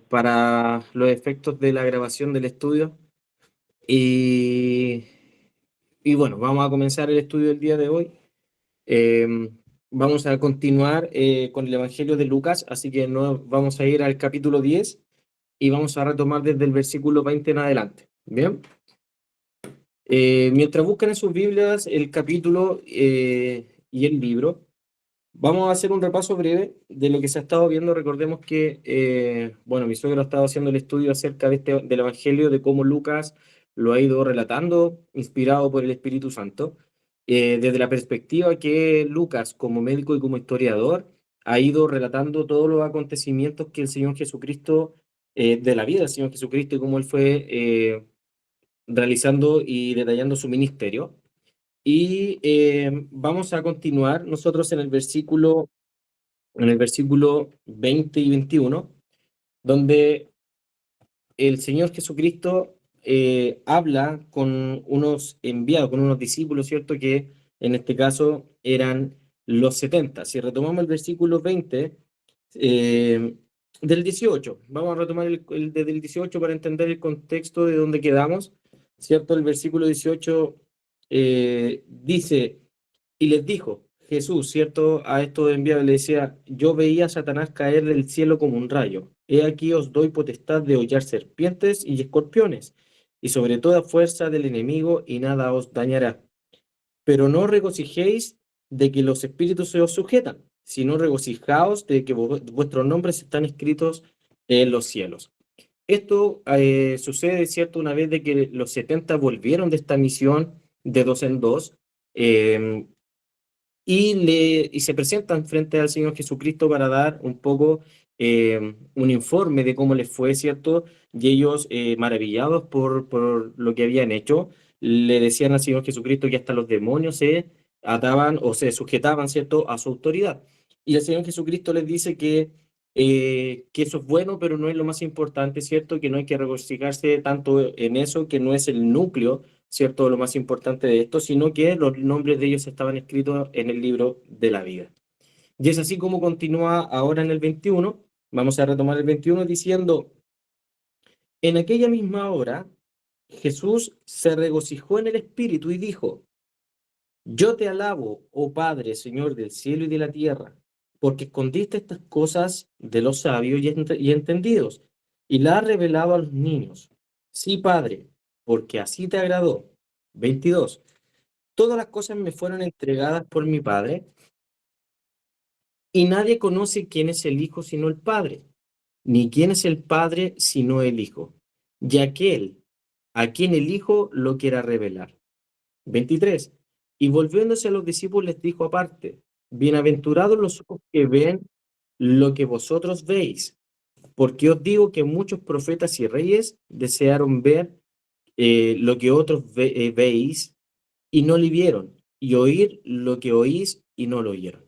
para los efectos de la grabación del estudio. Y, y bueno, vamos a comenzar el estudio del día de hoy. Eh, Vamos a continuar con el Evangelio de Lucas, así que vamos a ir al capítulo 10 y vamos a retomar desde el versículo 20 en adelante. Bien. Mientras buscan en sus Biblias el capítulo y el libro, vamos a hacer un repaso breve de lo que se ha estado viendo. Recordemos que, bueno, mi suegro ha estado haciendo el estudio acerca del Evangelio, de cómo Lucas lo ha ido relatando, inspirado por el Espíritu Santo, desde la perspectiva que Lucas, como médico y como historiador, ha ido relatando todos los acontecimientos que el Señor Jesucristo, de la vida del Señor Jesucristo y cómo él fue realizando y detallando su ministerio. Y vamos a continuar nosotros en el versículo 20 y 21, donde el Señor Jesucristo habla con unos enviados, con unos discípulos, ¿cierto? Que en este caso eran los 70. Si retomamos el versículo 20, eh, del 18, vamos a retomar desde el 18 para entender el contexto de donde quedamos, ¿cierto? El versículo 18 dice, y les dijo Jesús, ¿cierto? A estos enviados le decía, yo veía a Satanás caer del cielo como un rayo. He aquí os doy potestad de hollar serpientes y escorpiones, y sobre toda fuerza del enemigo, y nada os dañará. Pero no regocijéis de que los espíritus se os sujetan, sino regocijaos de que vuestros nombres están escritos en los cielos. Esto sucede, ¿cierto? Una vez de que los 70 volvieron de esta misión de dos en dos, eh, y se presentan frente al Señor Jesucristo para dar un poco un informe de cómo les fue, ¿cierto? Y ellos, maravillados por lo que habían hecho, le decían al Señor Jesucristo que hasta los demonios se ataban o se sujetaban, ¿cierto?, a su autoridad. Y el Señor Jesucristo les dice que eso es bueno, pero no es lo más importante, ¿cierto? Que no hay que regocijarse tanto en eso, que no es el núcleo, ¿cierto? Lo más importante de esto, sino que los nombres de ellos estaban escritos en el libro de la vida. Y es así como continúa ahora en el 21. Vamos a retomar el 21 diciendo, en aquella misma hora Jesús se regocijó en el Espíritu y dijo, yo te alabo, oh Padre, Señor del cielo y de la tierra, porque escondiste estas cosas de los sabios y entendidos, y las has revelado a los niños. Sí, Padre, porque así te agradó. 22. Todas las cosas me fueron entregadas por mi Padre, y nadie conoce quién es el Hijo sino el Padre, ni quién es el Padre sino el Hijo, y aquel a quien el Hijo lo quiera revelar. 23. Y volviéndose a los discípulos les dijo aparte, bienaventurados los ojos que ven lo que vosotros veis, porque os digo que muchos profetas y reyes desearon ver lo que otros veis y no lo vieron, y oír lo que oís y no lo oyeron.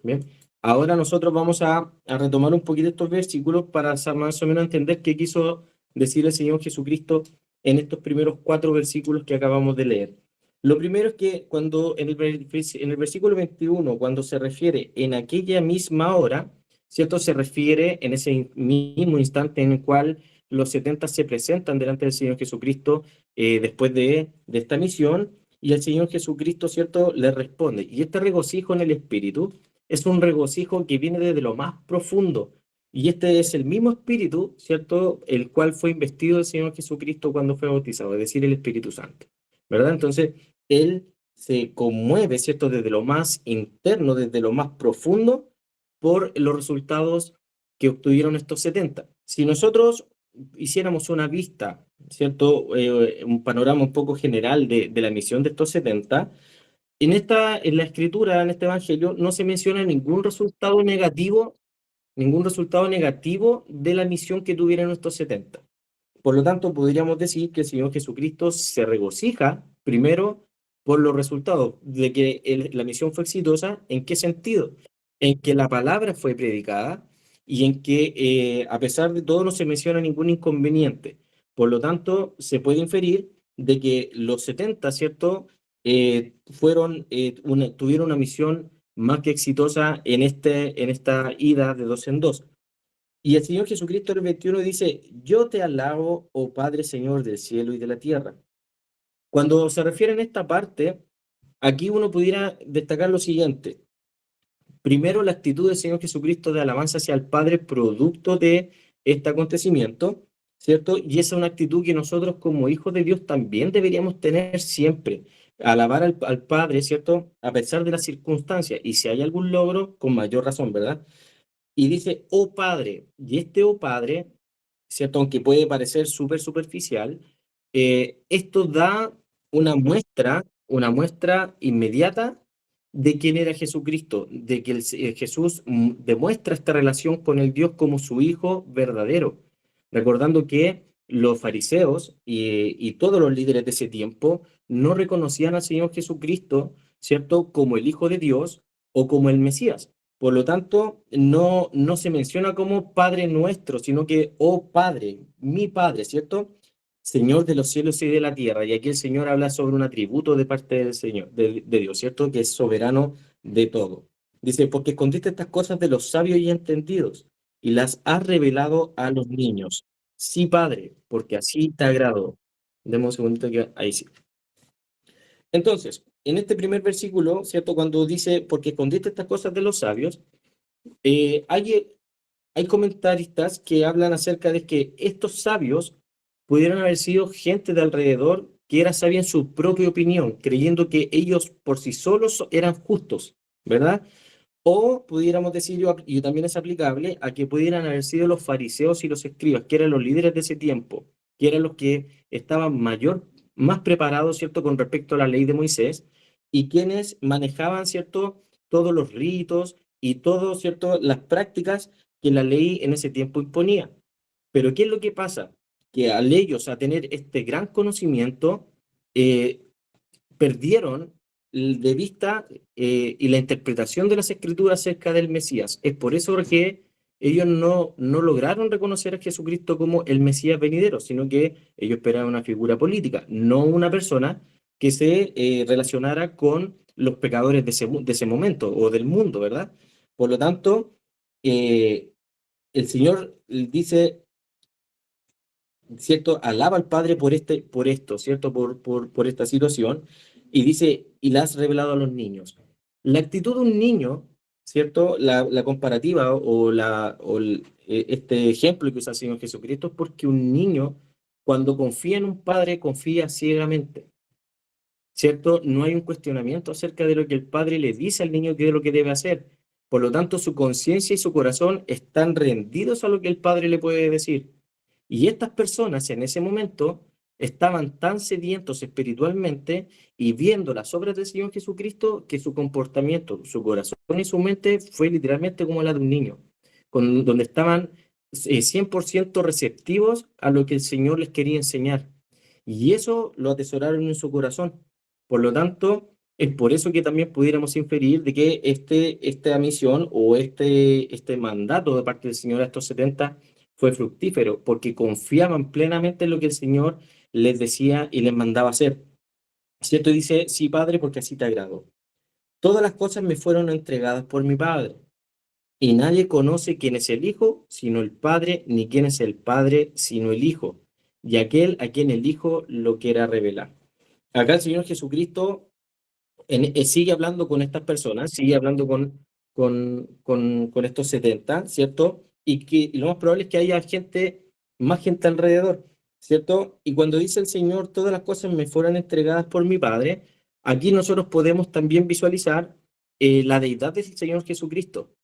Bien, ahora nosotros vamos a retomar un poquito estos versículos para más o menos entender qué quiso decir el Señor Jesucristo en estos primeros 4 versículos que acabamos de leer. Lo primero es que cuando en el versículo 21, cuando se refiere en aquella misma hora, ¿cierto? Se refiere en ese mismo instante en el cual los 70 se presentan delante del Señor Jesucristo después de esta misión, y el Señor Jesucristo, ¿cierto?, le responde. Y este regocijo en el Espíritu es un regocijo que viene desde lo más profundo. Y este es el mismo Espíritu, ¿cierto?, el cual fue investido el Señor Jesucristo cuando fue bautizado, es decir, el Espíritu Santo. ¿Verdad? Entonces, Él se conmueve, ¿cierto?, desde lo más interno, desde lo más profundo, por los resultados que obtuvieron estos 70. Si nosotros hiciéramos una vista, ¿cierto? Un panorama un poco general de la misión de estos 70, en la escritura, en este evangelio, no se menciona ningún resultado negativo de la misión que tuvieron estos 70. Por lo tanto, podríamos decir que el Señor Jesucristo se regocija primero por los resultados de que la misión fue exitosa. ¿En qué sentido? En que la palabra fue predicada y en que a pesar de todo no se menciona ningún inconveniente. Por lo tanto, se puede inferir de que los 70, ¿cierto? Tuvieron una misión más que exitosa en esta ida de dos en dos. Y el Señor Jesucristo en el 21 dice, yo te alabo, oh Padre Señor del cielo y de la tierra. Cuando se refiere en esta parte, aquí uno pudiera destacar lo siguiente. Primero, la actitud del Señor Jesucristo de alabanza hacia el Padre, producto de este acontecimiento, ¿cierto? Y esa es una actitud que nosotros como hijos de Dios también deberíamos tener siempre. Alabar al Padre, ¿cierto? A pesar de las circunstancias. Y si hay algún logro, con mayor razón, ¿verdad? Y dice, oh Padre, y este oh Padre, ¿cierto? Aunque puede parecer súper superficial, esto da una muestra inmediata de quién era Jesucristo, de que Jesús demuestra esta relación con el Dios como su Hijo verdadero, recordando que los fariseos y todos los líderes de ese tiempo no reconocían al Señor Jesucristo, ¿cierto? Como el Hijo de Dios o como el Mesías. Por lo tanto, no se menciona como Padre nuestro, sino que, oh Padre, mi Padre, ¿cierto? Señor de los cielos y de la tierra. Y aquí el Señor habla sobre un atributo de parte del Señor, de Dios, ¿cierto? Que es soberano de todo. Dice, porque escondiste estas cosas de los sabios y entendidos y las has revelado a los niños. Sí, Padre, porque así te agradó. Demos un segundito que ahí sí. Entonces, en este primer versículo, ¿cierto? Cuando dice, porque escondiste estas cosas de los sabios, eh, hay, hay comentaristas que hablan acerca de que estos sabios pudieron haber sido gente de alrededor que era sabia en su propia opinión, creyendo que ellos por sí solos eran justos, ¿verdad? O pudiéramos decir, y también es aplicable, a que pudieran haber sido los fariseos y los escribas, que eran los líderes de ese tiempo, que eran los que estaban más preparados, ¿cierto?, con respecto a la ley de Moisés, y quienes manejaban, ¿cierto?, todos los ritos y todo, ¿cierto?, las prácticas que la ley en ese tiempo imponía. Pero ¿qué es lo que pasa? Que al ellos, a tener este gran conocimiento, eh, perdieron de vista y la interpretación de las escrituras acerca del Mesías. Es por eso que ellos no lograron reconocer a Jesucristo como el Mesías venidero, sino que ellos esperaban una figura política, no una persona que se relacionara con los pecadores de ese momento o del mundo, ¿verdad? Por lo tanto, eh, el Señor dice, ¿cierto? Alaba al Padre por esto, ¿cierto? Por esta situación. Y dice, y la has revelado a los niños. La actitud de un niño, ¿cierto? La comparativa este ejemplo que usa el Señor Jesucristo es porque un niño, cuando confía en un padre, confía ciegamente, ¿cierto? No hay un cuestionamiento acerca de lo que el padre le dice al niño que es lo que debe hacer. Por lo tanto, su conciencia y su corazón están rendidos a lo que el padre le puede decir. Y estas personas en ese momento estaban tan sedientos espiritualmente y viendo las obras del Señor Jesucristo que su comportamiento, su corazón y su mente fue literalmente como la de un niño, donde estaban 100% receptivos a lo que el Señor les quería enseñar. Y eso lo atesoraron en su corazón. Por lo tanto, es por eso que también pudiéramos inferir de que esta misión o este mandato de parte del Señor a estos 70 fue fructífero, porque confiaban plenamente en lo que el Señor les decía y les mandaba hacer. ¿Cierto? Y dice, sí, Padre, porque así te agrado. Todas las cosas me fueron entregadas por mi Padre, y nadie conoce quién es el Hijo, sino el Padre, ni quién es el Padre, sino el Hijo, y aquel a quien el Hijo lo quiera revelar. Acá el Señor Jesucristo sigue hablando con estas personas, sigue hablando con estos 70, ¿cierto? Y lo más probable es que haya más gente alrededor, ¿cierto? Y cuando dice el Señor, todas las cosas me fueron entregadas por mi Padre, aquí nosotros podemos también visualizar la deidad del Señor Jesucristo,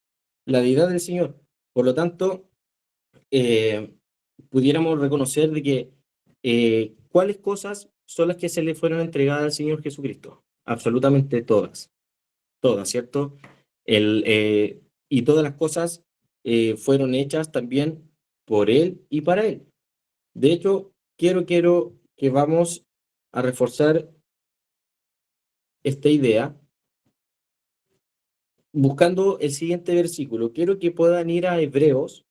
la deidad del Señor. Por lo tanto, eh, pudiéramos reconocer de que cuáles cosas son las que se le fueron entregadas al Señor Jesucristo. Absolutamente todas, todas, ¿cierto? Y todas las cosas fueron hechas también por Él y para Él. De hecho, quiero que vamos a reforzar esta idea buscando el siguiente versículo. Quiero que puedan ir a Hebreos,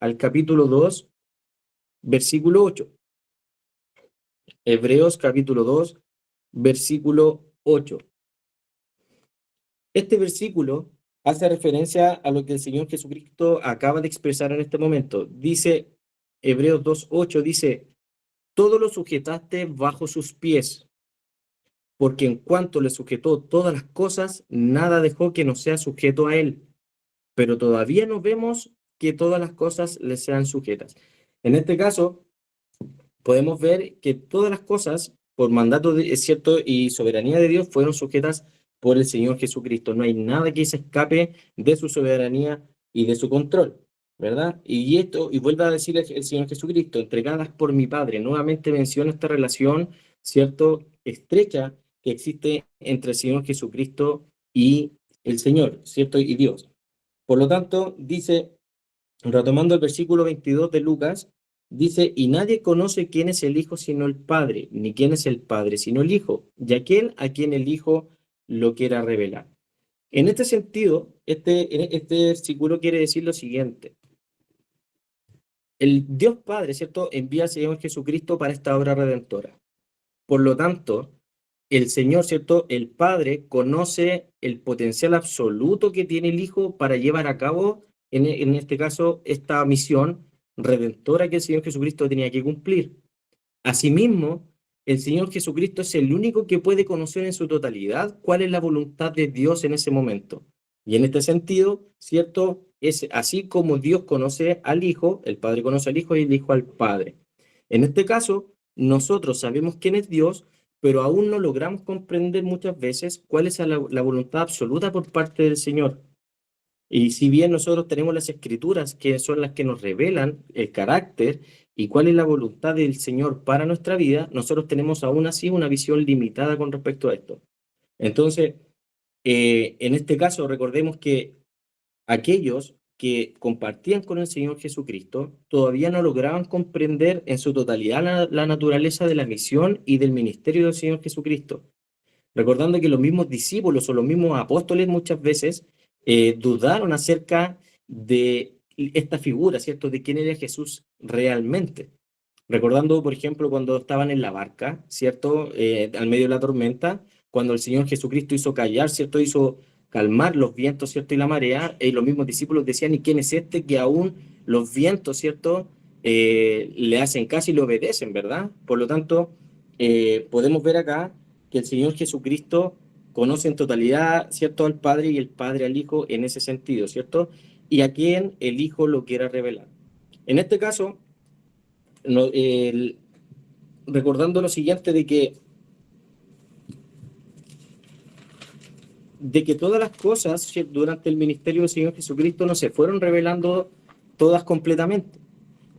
al capítulo 2 versículo 8. Hebreos capítulo 2 versículo 8. Este versículo hace referencia a lo que el Señor Jesucristo acaba de expresar en este momento. Dice, Hebreos 2:8 dice, todo lo sujetaste bajo sus pies, porque en cuanto le sujetó todas las cosas, nada dejó que no sea sujeto a él. Pero todavía no vemos que todas las cosas le sean sujetas. En este caso, podemos ver que todas las cosas, por mandato es cierto, y soberanía de Dios, fueron sujetas por el Señor Jesucristo. No hay nada que se escape de su soberanía y de su control, ¿verdad? Y esto, y vuelve a decir el Señor Jesucristo, entregadas por mi Padre. Nuevamente menciona esta relación, ¿cierto?, estrecha que existe entre el Señor Jesucristo y el Señor, ¿cierto? Y Dios. Por lo tanto, dice, retomando el versículo 22 de Lucas, dice, y nadie conoce quién es el Hijo sino el Padre, ni quién es el Padre sino el Hijo, y aquel a quien el Hijo lo quiera revelar. En este sentido, este versículo quiere decir lo siguiente. El Dios Padre, ¿cierto?, envía al Señor Jesucristo para esta obra redentora. Por lo tanto, el Señor, ¿cierto?, el Padre conoce el potencial absoluto que tiene el Hijo para llevar a cabo, en este caso, esta misión redentora que el Señor Jesucristo tenía que cumplir. Asimismo, el Señor Jesucristo es el único que puede conocer en su totalidad cuál es la voluntad de Dios en ese momento. Y en este sentido, ¿cierto?, es así como Dios conoce al Hijo, el Padre conoce al Hijo y el Hijo al Padre. En este caso, nosotros sabemos quién es Dios, pero aún no logramos comprender muchas veces cuál es la voluntad absoluta por parte del Señor. Y si bien nosotros tenemos las escrituras, que son las que nos revelan el carácter y cuál es la voluntad del Señor para nuestra vida, nosotros tenemos aún así una visión limitada con respecto a esto. Entonces, en este caso, recordemos que aquellos que compartían con el Señor Jesucristo todavía no lograban comprender en su totalidad la naturaleza de la misión y del ministerio del Señor Jesucristo. Recordando que los mismos discípulos o los mismos apóstoles muchas veces dudaron acerca de esta figura, ¿cierto? De quién era Jesús realmente. Recordando, por ejemplo, cuando estaban en la barca, ¿cierto? Al medio de la tormenta, cuando el Señor Jesucristo hizo callar, ¿cierto? Hizo calmar los vientos, ¿cierto? Y la marea, y los mismos discípulos decían, ¿y quién es este que aún los vientos, ¿cierto? Le hacen caso y le obedecen, ¿verdad? Por lo tanto, podemos ver acá que el Señor Jesucristo conoce en totalidad, ¿cierto?, al Padre y el Padre al Hijo en ese sentido, ¿cierto? Y a quien el Hijo lo quiera revelar. En este caso, no, recordando lo siguiente de que todas las cosas durante el ministerio del Señor Jesucristo no se fueron revelando todas completamente.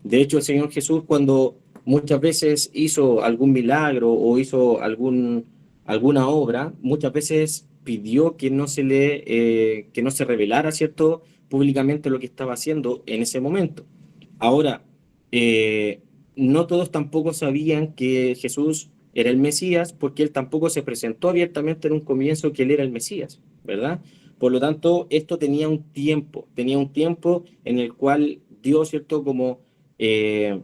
De hecho, el Señor Jesús, cuando muchas veces hizo algún milagro o hizo alguna obra, muchas veces pidió que no se revelara, ¿cierto?, públicamente lo que estaba haciendo en ese momento. Ahora, no todos tampoco sabían que Jesús era el Mesías, porque él tampoco se presentó abiertamente en un comienzo que él era el Mesías, ¿verdad? Por lo tanto, esto tenía un tiempo en el cual Dios, ¿cierto?, como eh,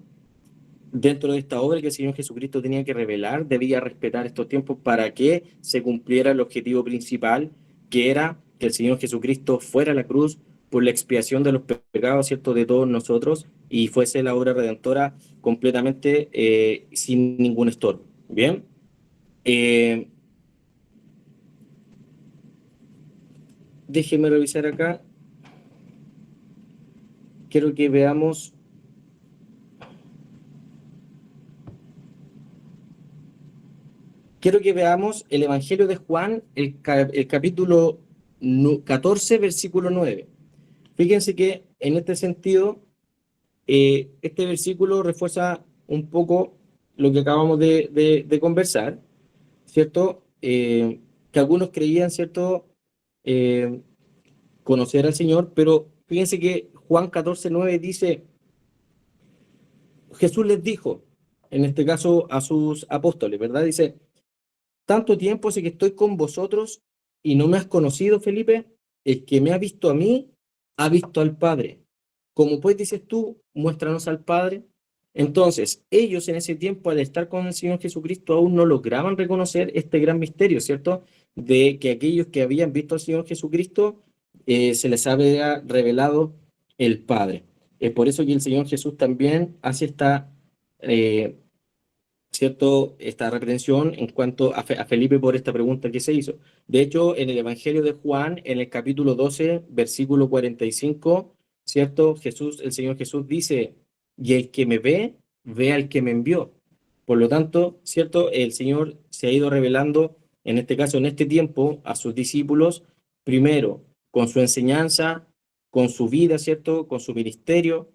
dentro de esta obra que el Señor Jesucristo tenía que revelar, debía respetar estos tiempos para que se cumpliera el objetivo principal, que era que el Señor Jesucristo fuera a la cruz por la expiación de los pecados, ¿cierto?, de todos nosotros, y fuese la obra redentora completamente sin ningún estorbo. Bien. Eh, Déjeme revisar acá. Quiero que veamos. Quiero que veamos el Evangelio de Juan, el capítulo 14, versículo 9. Fíjense que en este sentido, este versículo refuerza un poco lo que acabamos de conversar, ¿cierto? Que algunos creían, ¿cierto?, eh, conocer al Señor, pero fíjense que Juan 14, 9 dice, Jesús les dijo, en este caso a sus apóstoles, ¿verdad? Dice, tanto tiempo hace que estoy con vosotros y no me has conocido, Felipe. El que me ha visto a mí, ha visto al Padre. Como pues dices tú, muéstranos al Padre. Entonces, ellos en ese tiempo, al estar con el Señor Jesucristo, aún no lograban reconocer este gran misterio, ¿cierto? De que aquellos que habían visto al Señor Jesucristo se les había revelado el Padre. Es por eso que el Señor Jesús también hace eh, esta reprensión en cuanto a Felipe por esta pregunta que se hizo. De hecho, en el Evangelio de Juan, en el capítulo 12, versículo 45, ¿cierto? El Señor Jesús dice, y el que me ve, ve al que me envió. Por lo tanto, ¿cierto? El Señor se ha ido revelando, en este caso, en este tiempo, a sus discípulos, primero con su enseñanza, con su vida, ¿cierto? Con su ministerio,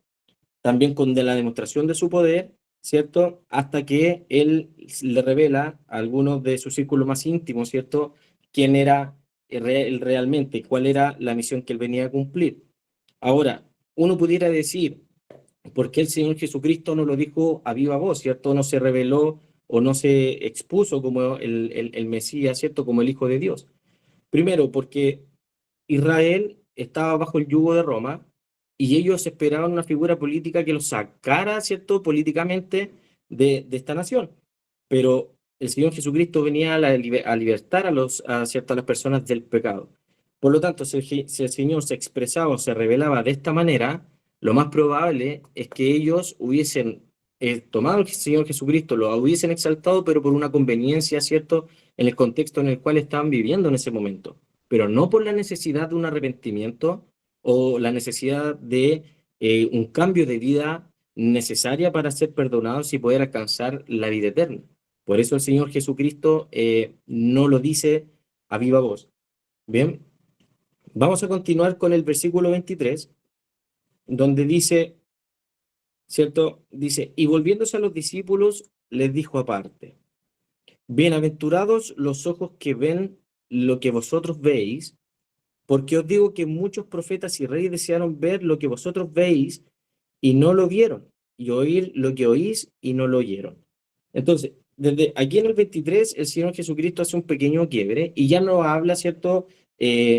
también con la demostración de su poder, ¿cierto? Hasta que él le revela a algunos de sus círculos más íntimos, ¿cierto? Quién era él realmente, cuál era la misión que él venía a cumplir. Ahora, uno pudiera decir, ¿por qué el Señor Jesucristo no lo dijo a viva voz, ¿cierto? No se reveló o no se expuso como el Mesías, ¿cierto? Como el Hijo de Dios. Primero, porque Israel estaba bajo el yugo de Roma y ellos esperaban una figura política que los sacara, ¿cierto?, políticamente de esta nación. Pero el Señor Jesucristo venía a libertar ¿cierto?, a las personas del pecado. Por lo tanto, si el Señor se expresaba o se revelaba de esta manera, lo más probable es que ellos hubiesen tomado al Señor Jesucristo, lo hubiesen exaltado, pero por una conveniencia, ¿cierto?, en el contexto en el cual estaban viviendo en ese momento, pero no por la necesidad de un arrepentimiento o la necesidad de un cambio de vida necesaria para ser perdonados y poder alcanzar la vida eterna. Por eso el Señor Jesucristo no lo dice a viva voz. Bien, vamos a continuar con el versículo 23, donde dice, ¿cierto? Dice, y volviéndose a los discípulos, les dijo aparte, bienaventurados los ojos que ven lo que vosotros veis, porque os digo que muchos profetas y reyes desearon ver lo que vosotros veis y no lo vieron, y oír lo que oís y no lo oyeron. Entonces, desde aquí en el 23, el Señor Jesucristo hace un pequeño quiebre y ya no habla, ¿cierto?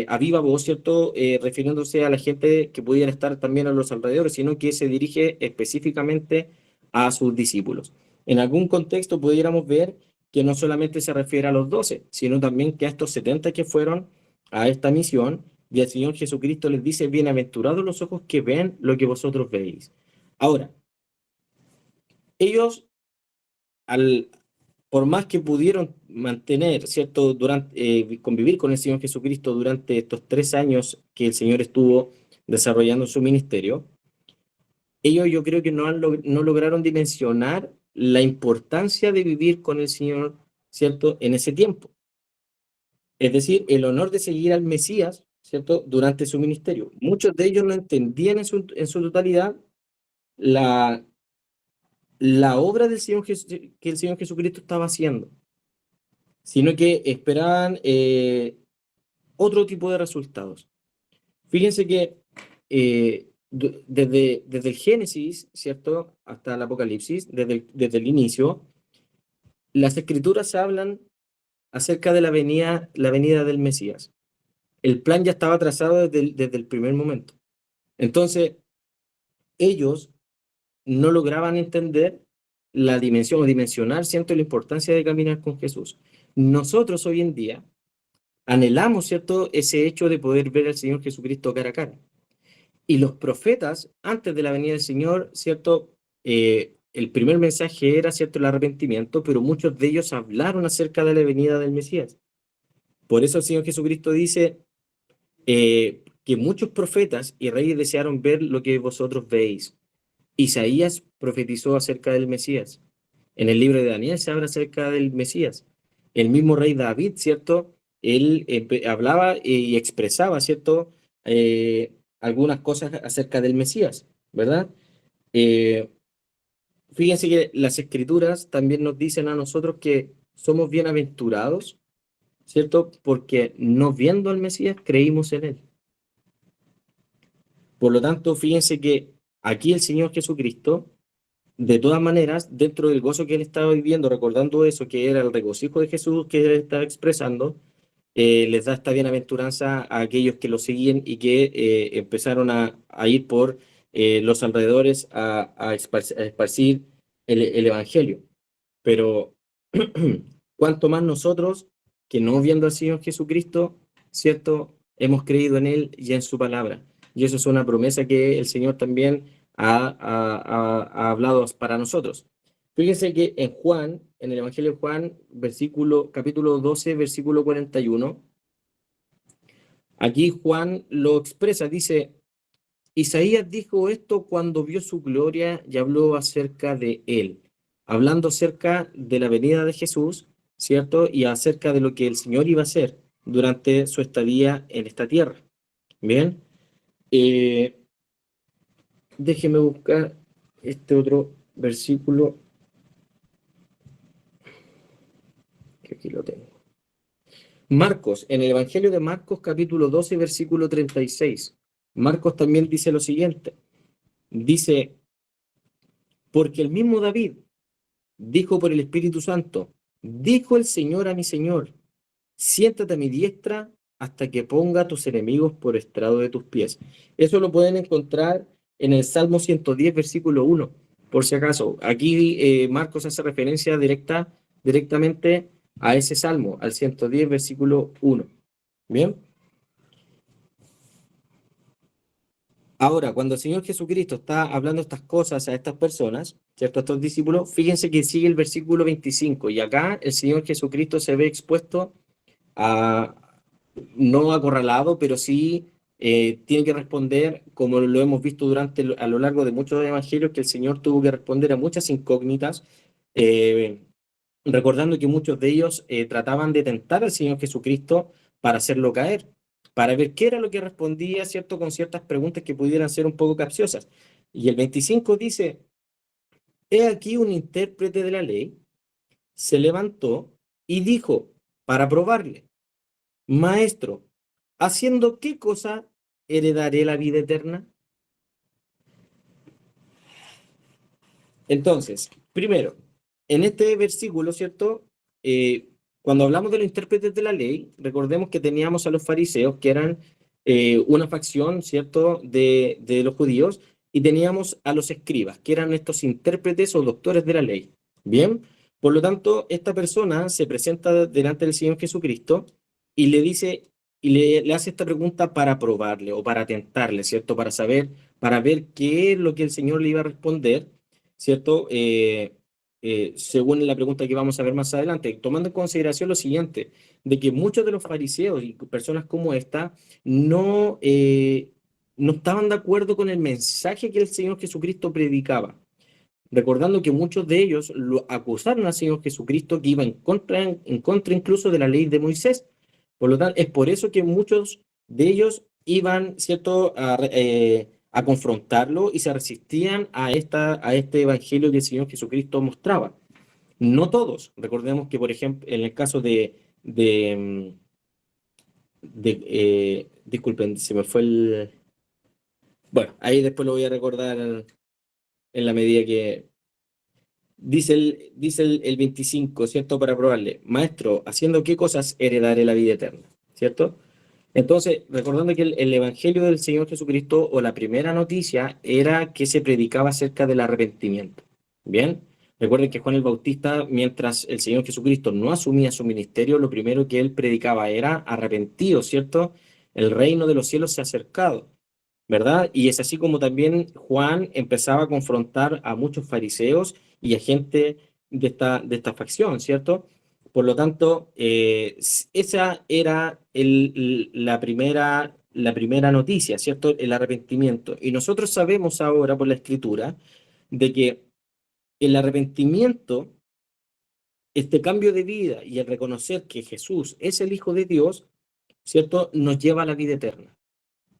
A viva voz, ¿cierto? Refiriéndose a la gente que pudiera estar también a los alrededores, sino que se dirige específicamente a sus discípulos. En algún contexto pudiéramos ver que no solamente se refiere a los 12, sino también que a estos 70 que fueron a esta misión, y el Señor Jesucristo les dice, bienaventurados los ojos que ven lo que vosotros veis. Ahora, ellos, al, por más que pudieron mantener, ¿cierto?, convivir con el Señor Jesucristo durante estos 3 años que el Señor estuvo desarrollando su ministerio, ellos yo creo que no lograron dimensionar la importancia de vivir con el Señor, ¿cierto?, en ese tiempo. Es decir, el honor de seguir al Mesías, ¿cierto?, durante su ministerio. Muchos de ellos no entendían en su totalidad la, la obra del Señor que el Señor Jesucristo estaba haciendo, sino que esperaban otro tipo de resultados. Fíjense que desde el Génesis, ¿cierto?, hasta el Apocalipsis, desde el inicio, las Escrituras hablan acerca de la venida del Mesías. El plan ya estaba trazado desde el primer momento. Entonces, ellos no lograban entender la dimensión o dimensionar, ¿cierto?, la importancia de caminar con Jesús. Nosotros hoy en día anhelamos, ¿cierto?, ese hecho de poder ver al Señor Jesucristo cara a cara. Y los profetas, antes de la venida del Señor, ¿cierto?, el primer mensaje era, ¿cierto?, el arrepentimiento, pero muchos de ellos hablaron acerca de la venida del Mesías. Por eso el Señor Jesucristo dice que muchos profetas y reyes desearon ver lo que vosotros veis. Isaías profetizó acerca del Mesías. En el libro de Daniel se habla acerca del Mesías. El mismo rey David, ¿cierto? Él hablaba y expresaba, ¿cierto? Algunas cosas acerca del Mesías, ¿verdad? Eh, Fíjense que las escrituras también nos dicen a nosotros que somos bienaventurados, ¿cierto? Porque no viendo al Mesías creímos en él. Por lo tanto, fíjense que aquí el Señor Jesucristo, de todas maneras, dentro del gozo que él estaba viviendo, recordando eso, que era el regocijo de Jesús que él estaba expresando, les da esta bienaventuranza a aquellos que lo siguen y que empezaron a ir por los alrededores a esparcir el Evangelio. Pero, ¿cuánto más nosotros, que no viendo al Señor Jesucristo, ¿cierto? hemos creído en Él y en su palabra. Y eso es una promesa que el Señor también ha hablado para nosotros. Fíjense que en Juan, en el Evangelio de Juan, capítulo 12, versículo 41, aquí Juan lo expresa, dice: Isaías dijo esto cuando vio su gloria y habló acerca de él, hablando acerca de la venida de Jesús, ¿cierto? Y acerca de lo que el Señor iba a hacer durante su estadía en esta tierra. Bien, eh, déjeme buscar este otro versículo, que aquí lo tengo. Marcos, en el Evangelio de Marcos, capítulo 12, versículo 36. Marcos también dice lo siguiente. Dice: porque el mismo David dijo por el Espíritu Santo, dijo el Señor a mi Señor, siéntate a mi diestra hasta que ponga a tus enemigos por estrado de tus pies. Eso lo pueden encontrar en el Salmo 110, versículo 1, por si acaso. Aquí Marcos hace referencia directamente a ese Salmo, al 110, versículo 1. Bien. Ahora, cuando el Señor Jesucristo está hablando estas cosas a estas personas, ¿cierto? A estos discípulos, fíjense que sigue el versículo 25 y acá el Señor Jesucristo se ve expuesto a, no acorralado, pero sí tiene que responder, como lo hemos visto a lo largo de muchos evangelios, que el Señor tuvo que responder a muchas incógnitas, eh, recordando que muchos de ellos trataban de tentar al Señor Jesucristo para hacerlo caer, para ver qué era lo que respondía, ¿cierto? Con ciertas preguntas que pudieran ser un poco capciosas. Y el 25 dice: he aquí un intérprete de la ley se levantó y dijo, para probarle: Maestro, ¿haciendo qué cosa heredaré la vida eterna? Entonces, primero, en este versículo, ¿cierto? Cuando hablamos de los intérpretes de la ley, recordemos que teníamos a los fariseos, que eran una facción, ¿cierto?, de los judíos, y teníamos a los escribas, que eran estos intérpretes o doctores de la ley. Bien, por lo tanto, esta persona se presenta delante del Señor Jesucristo y le dice, le hace esta pregunta para probarle o para tentarle, ¿cierto? Para saber, para ver qué es lo que el Señor le iba a responder, ¿cierto? Según la pregunta que vamos a ver más adelante, tomando en consideración lo siguiente, de que muchos de los fariseos y personas como esta no estaban de acuerdo con el mensaje que el Señor Jesucristo predicaba, recordando que muchos de ellos lo acusaron al Señor Jesucristo que iba en contra incluso de la ley de Moisés. Por lo tanto, es por eso que muchos de ellos iban, ¿cierto?, a confrontarlo y se resistían a este evangelio que el Señor Jesucristo mostraba. No todos. Recordemos que, por ejemplo, en el caso disculpen, se me fue el... Bueno, ahí después lo voy a recordar en la medida que... Dice el 25, ¿cierto? Para probarle: Maestro, ¿haciendo qué cosas heredaré la vida eterna? ¿Cierto? Entonces, recordando que el Evangelio del Señor Jesucristo o la primera noticia era que se predicaba acerca del arrepentimiento. Bien, recuerden que Juan el Bautista, mientras el Señor Jesucristo no asumía su ministerio, lo primero que él predicaba era arrepentido, ¿cierto? El reino de los cielos se ha acercado, ¿verdad? Y es así como también Juan empezaba a confrontar a muchos fariseos y a gente de esta facción, ¿cierto? Por lo tanto, esa era la primera noticia, ¿cierto? El arrepentimiento. Y nosotros sabemos ahora por la Escritura de que el arrepentimiento, este cambio de vida y el reconocer que Jesús es el Hijo de Dios, ¿cierto? Nos lleva a la vida eterna,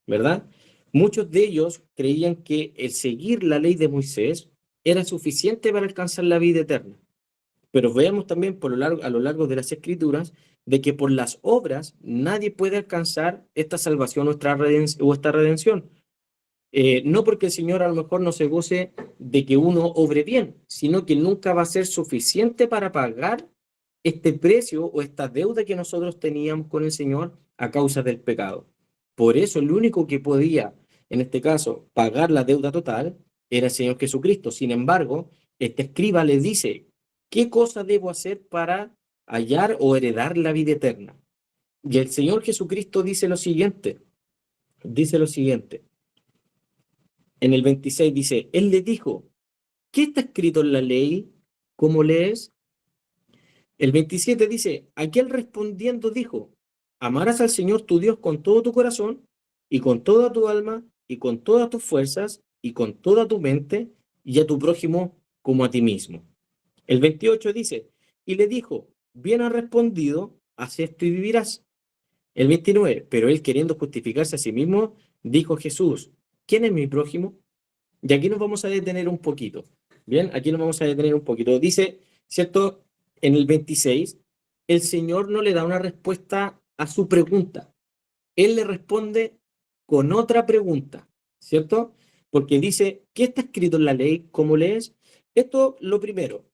¿verdad? Muchos de ellos creían que el seguir la ley de Moisés era suficiente para alcanzar la vida eterna. Pero veamos también a lo largo de las Escrituras de que por las obras nadie puede alcanzar esta salvación o esta redención. No porque el Señor a lo mejor no se goce de que uno obre bien, sino que nunca va a ser suficiente para pagar este precio o esta deuda que nosotros teníamos con el Señor a causa del pecado. Por eso el único que podía, en este caso, pagar la deuda total era el Señor Jesucristo. Sin embargo, este escriba le dice: ¿qué cosa debo hacer para hallar o heredar la vida eterna? Y el Señor Jesucristo dice lo siguiente, en el 26 dice, Él le dijo, ¿qué está escrito en la ley? ¿Cómo lees? El 27 dice, aquel respondiendo dijo, amarás al Señor tu Dios con todo tu corazón y con toda tu alma y con todas tus fuerzas y con toda tu mente y a tu prójimo como a ti mismo. El 28 dice, y le dijo, bien has respondido, haz esto y vivirás. El 29, pero él queriendo justificarse a sí mismo, dijo Jesús, ¿quién es mi prójimo? Y aquí nos vamos a detener un poquito. Bien, aquí nos vamos a detener un poquito. Dice, ¿cierto? En el 26, el Señor no le da una respuesta a su pregunta. Él le responde con otra pregunta, ¿cierto? Porque dice, ¿qué está escrito en la ley? ¿Cómo lees? Esto lo primero.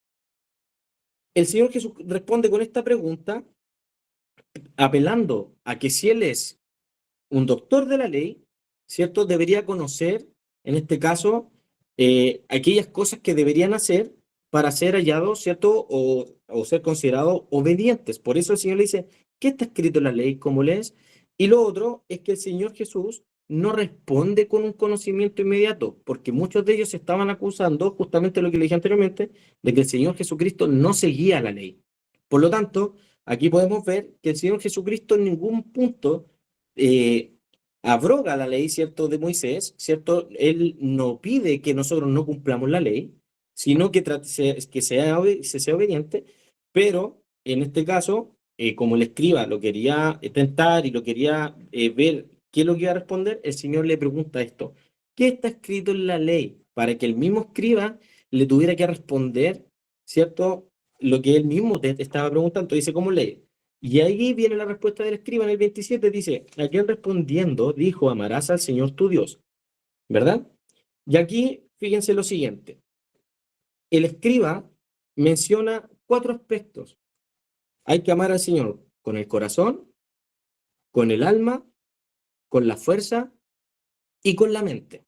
El Señor Jesús responde con esta pregunta, apelando a que si Él es un doctor de la ley, ¿cierto? Debería conocer, en este caso, aquellas cosas que deberían hacer para ser hallados, ¿cierto? O ser considerados obedientes. Por eso el Señor le dice, ¿qué está escrito en la ley? ¿Cómo lees? Y lo otro es que el Señor Jesús no responde con un conocimiento inmediato, porque muchos de ellos estaban acusando, justamente lo que le dije anteriormente, de que el Señor Jesucristo no seguía la ley. Por lo tanto, aquí podemos ver que el Señor Jesucristo en ningún punto eh, abroga la ley, ¿cierto?, de Moisés, ¿cierto? Él no pide que nosotros no cumplamos la ley, sino que, se sea obediente, pero en este caso, como el escriba lo quería tentar y lo quería ver qué es lo que iba a responder, el Señor le pregunta esto, ¿qué está escrito en la ley? Para que el mismo escriba le tuviera que responder, ¿cierto? Lo que él mismo te estaba preguntando, dice, ¿cómo lee? Y ahí viene la respuesta del escriba en el 27, dice, aquel respondiendo dijo, amarás al Señor tu Dios, ¿verdad? Y aquí fíjense lo siguiente, el escriba menciona cuatro aspectos. Hay que amar al Señor con el corazón, con el alma, con la fuerza y con la mente.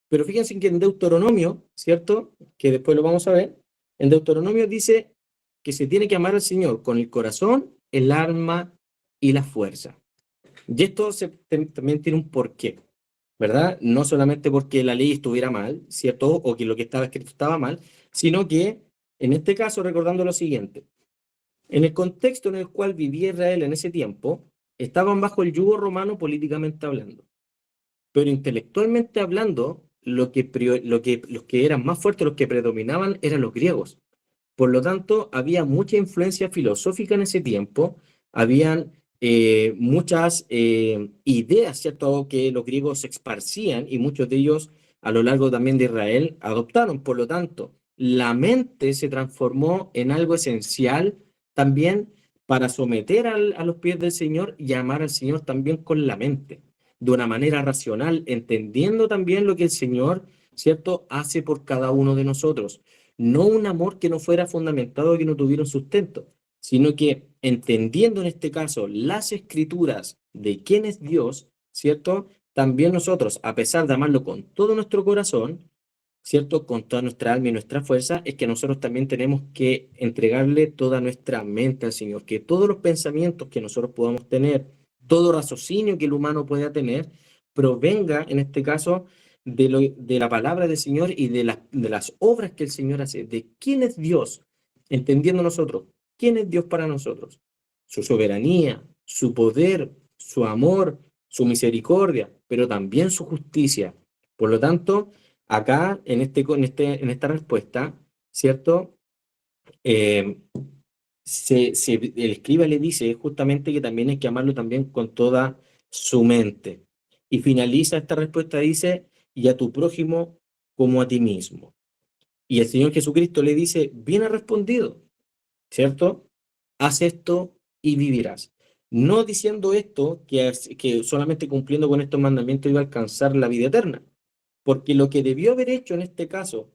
Pero fíjense que en Deuteronomio, ¿cierto? Que después lo vamos a ver, en Deuteronomio dice que se tiene que amar al Señor con el corazón, el alma y la fuerza. Y esto también tiene un porqué, ¿verdad? No solamente porque la ley estuviera mal, ¿cierto? O que lo que estaba escrito estaba mal, sino que, en este caso, recordando lo siguiente, en el contexto en el cual vivía Israel en ese tiempo, estaban bajo el yugo romano políticamente hablando, pero intelectualmente hablando, los que eran más fuertes, los que predominaban, eran los griegos. Por lo tanto, había mucha influencia filosófica en ese tiempo, habían muchas ideas, ¿cierto?, que los griegos esparcían y muchos de ellos a lo largo también de Israel adoptaron. Por lo tanto, la mente se transformó en algo esencial también para someter a los pies del Señor y amar al Señor también con la mente, de una manera racional, entendiendo también lo que el Señor, ¿cierto?, hace por cada uno de nosotros. No un amor que no fuera fundamentado, que no tuviera un sustento, sino que entendiendo en este caso las escrituras de quién es Dios, ¿cierto? También nosotros, a pesar de amarlo con todo nuestro corazón, ¿cierto? Con toda nuestra alma y nuestra fuerza, es que nosotros también tenemos que entregarle toda nuestra mente al Señor, que todos los pensamientos que nosotros podamos tener, todo raciocinio que el humano pueda tener, provenga, en este caso, de la palabra del Señor y de las obras que el Señor hace, de quién es Dios, entendiendo nosotros, quién es Dios para nosotros, su soberanía, su poder, su amor, su misericordia, pero también su justicia. Por lo tanto, acá, en esta respuesta, ¿cierto? Eh, el escriba le dice justamente que también hay que amarlo también con toda su mente. Y finaliza esta respuesta, dice, y a tu prójimo como a ti mismo. Y el Señor Jesucristo le dice, bien ha respondido, ¿cierto? Haz esto y vivirás. No diciendo esto, que solamente cumpliendo con estos mandamientos iba a alcanzar la vida eterna, porque lo que debió haber hecho en este caso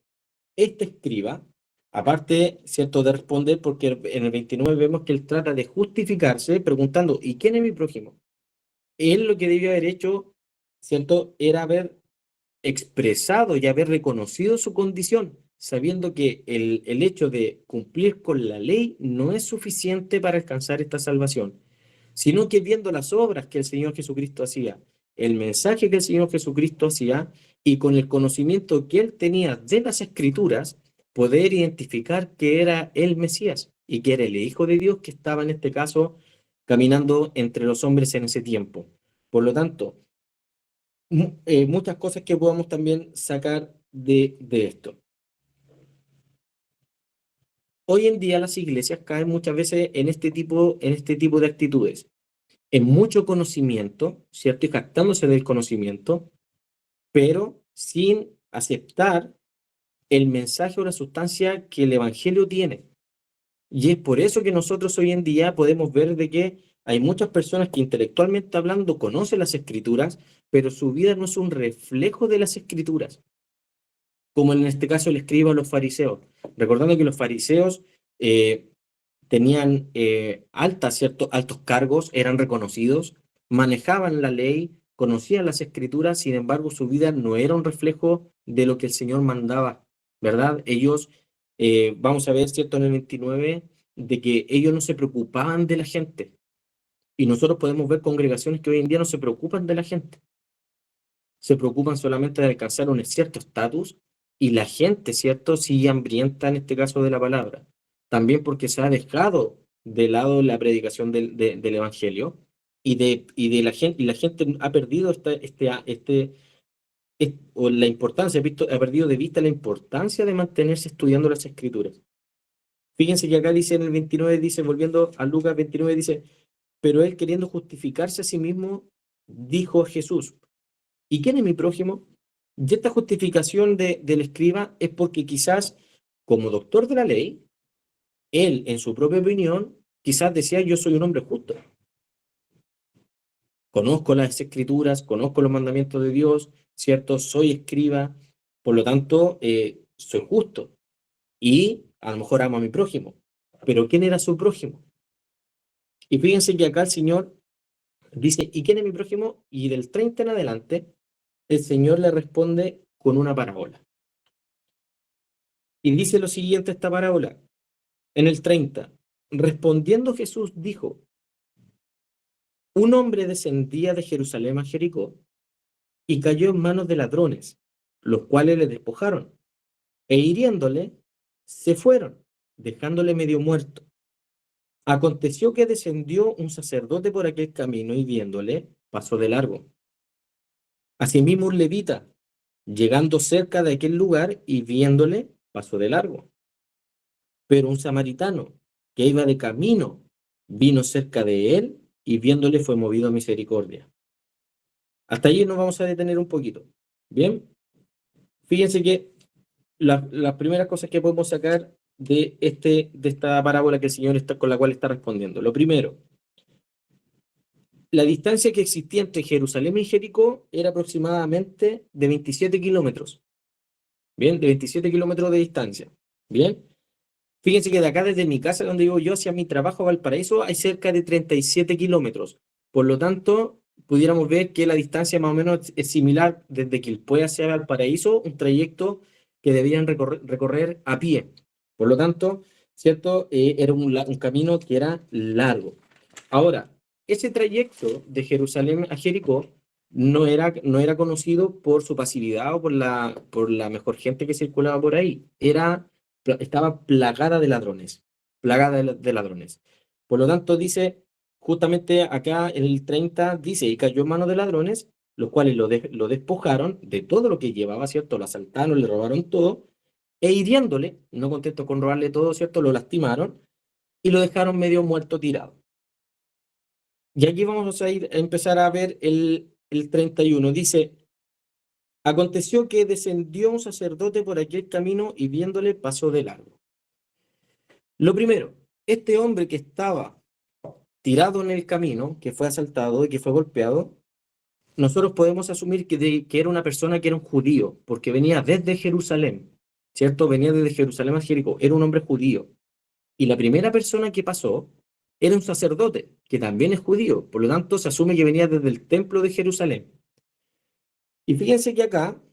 este escriba, aparte, ¿cierto?, de responder, porque en el 29 vemos que él trata de justificarse preguntando, ¿y quién es mi prójimo? Él lo que debió haber hecho, ¿cierto?, era haber expresado y haber reconocido su condición, sabiendo que el hecho de cumplir con la ley no es suficiente para alcanzar esta salvación, sino que viendo las obras que el Señor Jesucristo hacía, el mensaje que el Señor Jesucristo hacía, y con el conocimiento que él tenía de las Escrituras, poder identificar que era el Mesías y que era el Hijo de Dios que estaba en este caso caminando entre los hombres en ese tiempo. Por lo tanto, muchas cosas que podamos también sacar de esto. Hoy en día las iglesias caen muchas veces en este tipo de actitudes, en mucho conocimiento, ¿cierto? Y jactándose del conocimiento, pero sin aceptar el mensaje o la sustancia que el Evangelio tiene. Y es por eso que nosotros hoy en día podemos ver de que hay muchas personas que intelectualmente hablando conocen las Escrituras, pero su vida no es un reflejo de las Escrituras, como en este caso el escriba a los fariseos. Recordando que los fariseos tenían altos cargos, eran reconocidos, manejaban la ley, conocían las Escrituras, sin embargo su vida no era un reflejo de lo que el Señor mandaba, ¿verdad? Ellos, vamos a ver, ¿cierto? En el 29, de que ellos no se preocupaban de la gente. Y nosotros podemos ver congregaciones que hoy en día no se preocupan de la gente, se preocupan solamente de alcanzar un cierto estatus y la gente, ¿cierto? Sigue hambrienta en este caso de la palabra. También porque se ha dejado de lado la predicación del Evangelio y la gente ha perdido o la importancia, ha perdido de vista la importancia de mantenerse estudiando las Escrituras. Fíjense que acá dice en el 29, dice, volviendo a Lucas 29, dice, pero él queriendo justificarse a sí mismo, dijo a Jesús, ¿y quién es mi prójimo? Y esta justificación del escriba es porque quizás, como doctor de la ley, él, en su propia opinión, quizás decía, yo soy un hombre justo. Conozco las escrituras, conozco los mandamientos de Dios, ¿cierto? Soy escriba, por lo tanto, soy justo. Y a lo mejor amo a mi prójimo. Pero ¿quién era su prójimo? Y fíjense que acá el Señor dice, ¿y quién es mi prójimo? Y del 30 en adelante, el Señor le responde con una parábola. Y dice lo siguiente esta parábola, en el 30. Respondiendo Jesús dijo, un hombre descendía de Jerusalén a Jericó y cayó en manos de ladrones, los cuales le despojaron, e hiriéndole, se fueron, dejándole medio muerto. Aconteció que descendió un sacerdote por aquel camino y viéndole, pasó de largo. Asimismo un levita, llegando cerca de aquel lugar y viéndole, pasó de largo. Pero un samaritano que iba de camino vino cerca de él y viéndole fue movido a misericordia. Hasta allí nos vamos a detener un poquito. Bien, fíjense que las primeras cosas que podemos sacar de esta parábola que el Señor está, con la cual está respondiendo. Lo primero, la distancia que existía entre Jerusalén y Jericó era aproximadamente de 27 kilómetros. Bien, de 27 kilómetros de distancia. Bien. Fíjense que de acá desde mi casa, donde vivo yo, hacia mi trabajo a Valparaíso, hay cerca de 37 kilómetros. Por lo tanto, pudiéramos ver que la distancia más o menos es similar desde Quilpué hacia Valparaíso, un trayecto que debían recorrer a pie. Por lo tanto, ¿cierto? Era un camino que era largo. Ahora, ese trayecto de Jerusalén a Jericó no era conocido por su pasividad o por la mejor gente que circulaba por ahí. Estaba plagada de ladrones, plagada de ladrones. Por lo tanto, dice, justamente acá en el 30, dice, y cayó en manos de ladrones, los cuales lo despojaron de todo lo que llevaba, ¿cierto? Lo asaltaron, le robaron todo, e hiriéndole, no contento con robarle todo, ¿cierto? Lo lastimaron y lo dejaron medio muerto tirado. Y aquí vamos a empezar a ver el 31. Dice, aconteció que descendió un sacerdote por aquel camino y viéndole pasó de largo. Lo primero, este hombre que estaba tirado en el camino, que fue asaltado y que fue golpeado, nosotros podemos asumir que era una persona que era un judío, porque venía desde Jerusalén, ¿cierto? Venía desde Jerusalén a Jericó, era un hombre judío. Y la primera persona que pasó era un sacerdote, que también es judío, por lo tanto se asume que venía desde el templo de Jerusalén. Y fíjense que acá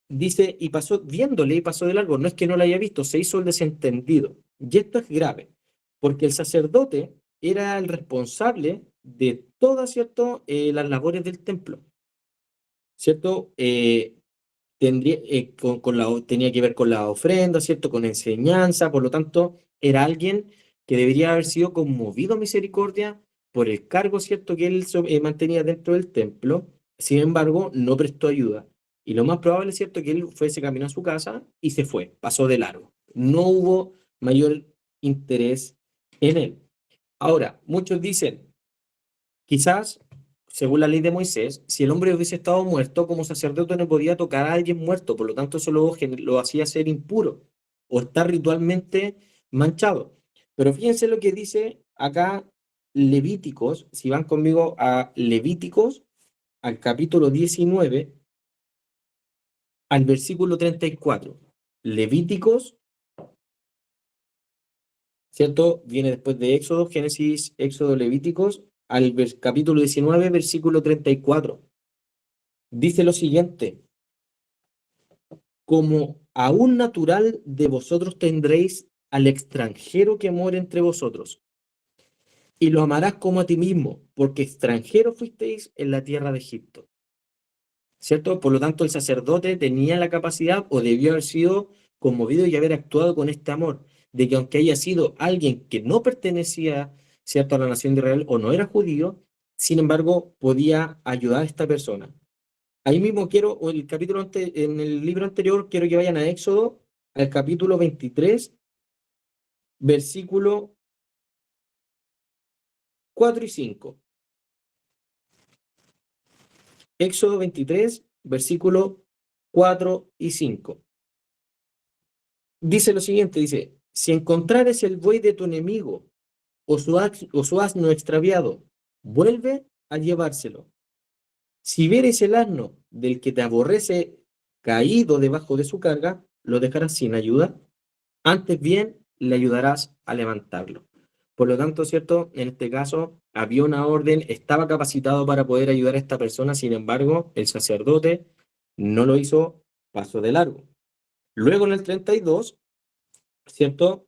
dice, y pasó, viéndole y pasó de largo, no es que no lo haya visto, se hizo el desentendido. Y esto es grave, porque el sacerdote era el responsable de todas, ¿cierto? Las labores del templo, ¿cierto? Tenía que ver con la ofrenda, ¿cierto? Con enseñanza, por lo tanto, era alguien que debería haber sido conmovido a misericordia por el cargo, ¿cierto? Que él mantenía dentro del templo. Sin embargo, no prestó ayuda. Y lo más probable, ¿cierto? Que él fuese camino a su casa y se fue, pasó de largo. No hubo mayor interés en él. Ahora, muchos dicen, quizás, según la ley de Moisés, si el hombre hubiese estado muerto, como sacerdote no podía tocar a alguien muerto, por lo tanto eso lo hacía ser impuro o estar ritualmente manchado. Pero fíjense lo que dice acá Levíticos, si van conmigo a Levíticos, al capítulo 19, al versículo 34. Levíticos, ¿cierto? Viene después de Éxodo, Génesis, Éxodo, Levíticos, al capítulo 19, versículo 34. Dice lo siguiente: como a un natural de vosotros tendréis al extranjero que mora entre vosotros, y lo amarás como a ti mismo, porque extranjero fuisteis en la tierra de Egipto. ¿Cierto? Por lo tanto, el sacerdote tenía la capacidad o debió haber sido conmovido y haber actuado con este amor, de que aunque haya sido alguien que no pertenecía, ¿cierto?, a la nación de Israel o no era judío, sin embargo, podía ayudar a esta persona. Ahí mismo quiero, o el capítulo en el libro anterior, quiero que vayan a Éxodo, al capítulo 23, versículo 4 y 5. Éxodo 23, versículo 4 y 5. Dice lo siguiente, dice, si encontrares el buey de tu enemigo o su asno extraviado, vuelve a llevárselo. Si vieres el asno del que te aborrece caído debajo de su carga, lo dejarás sin ayuda. Antes bien, le ayudarás a levantarlo. Por lo tanto, ¿cierto? En este caso, había una orden, estaba capacitado para poder ayudar a esta persona, sin embargo, el sacerdote no lo hizo, pasó de largo. Luego en el 32, ¿cierto?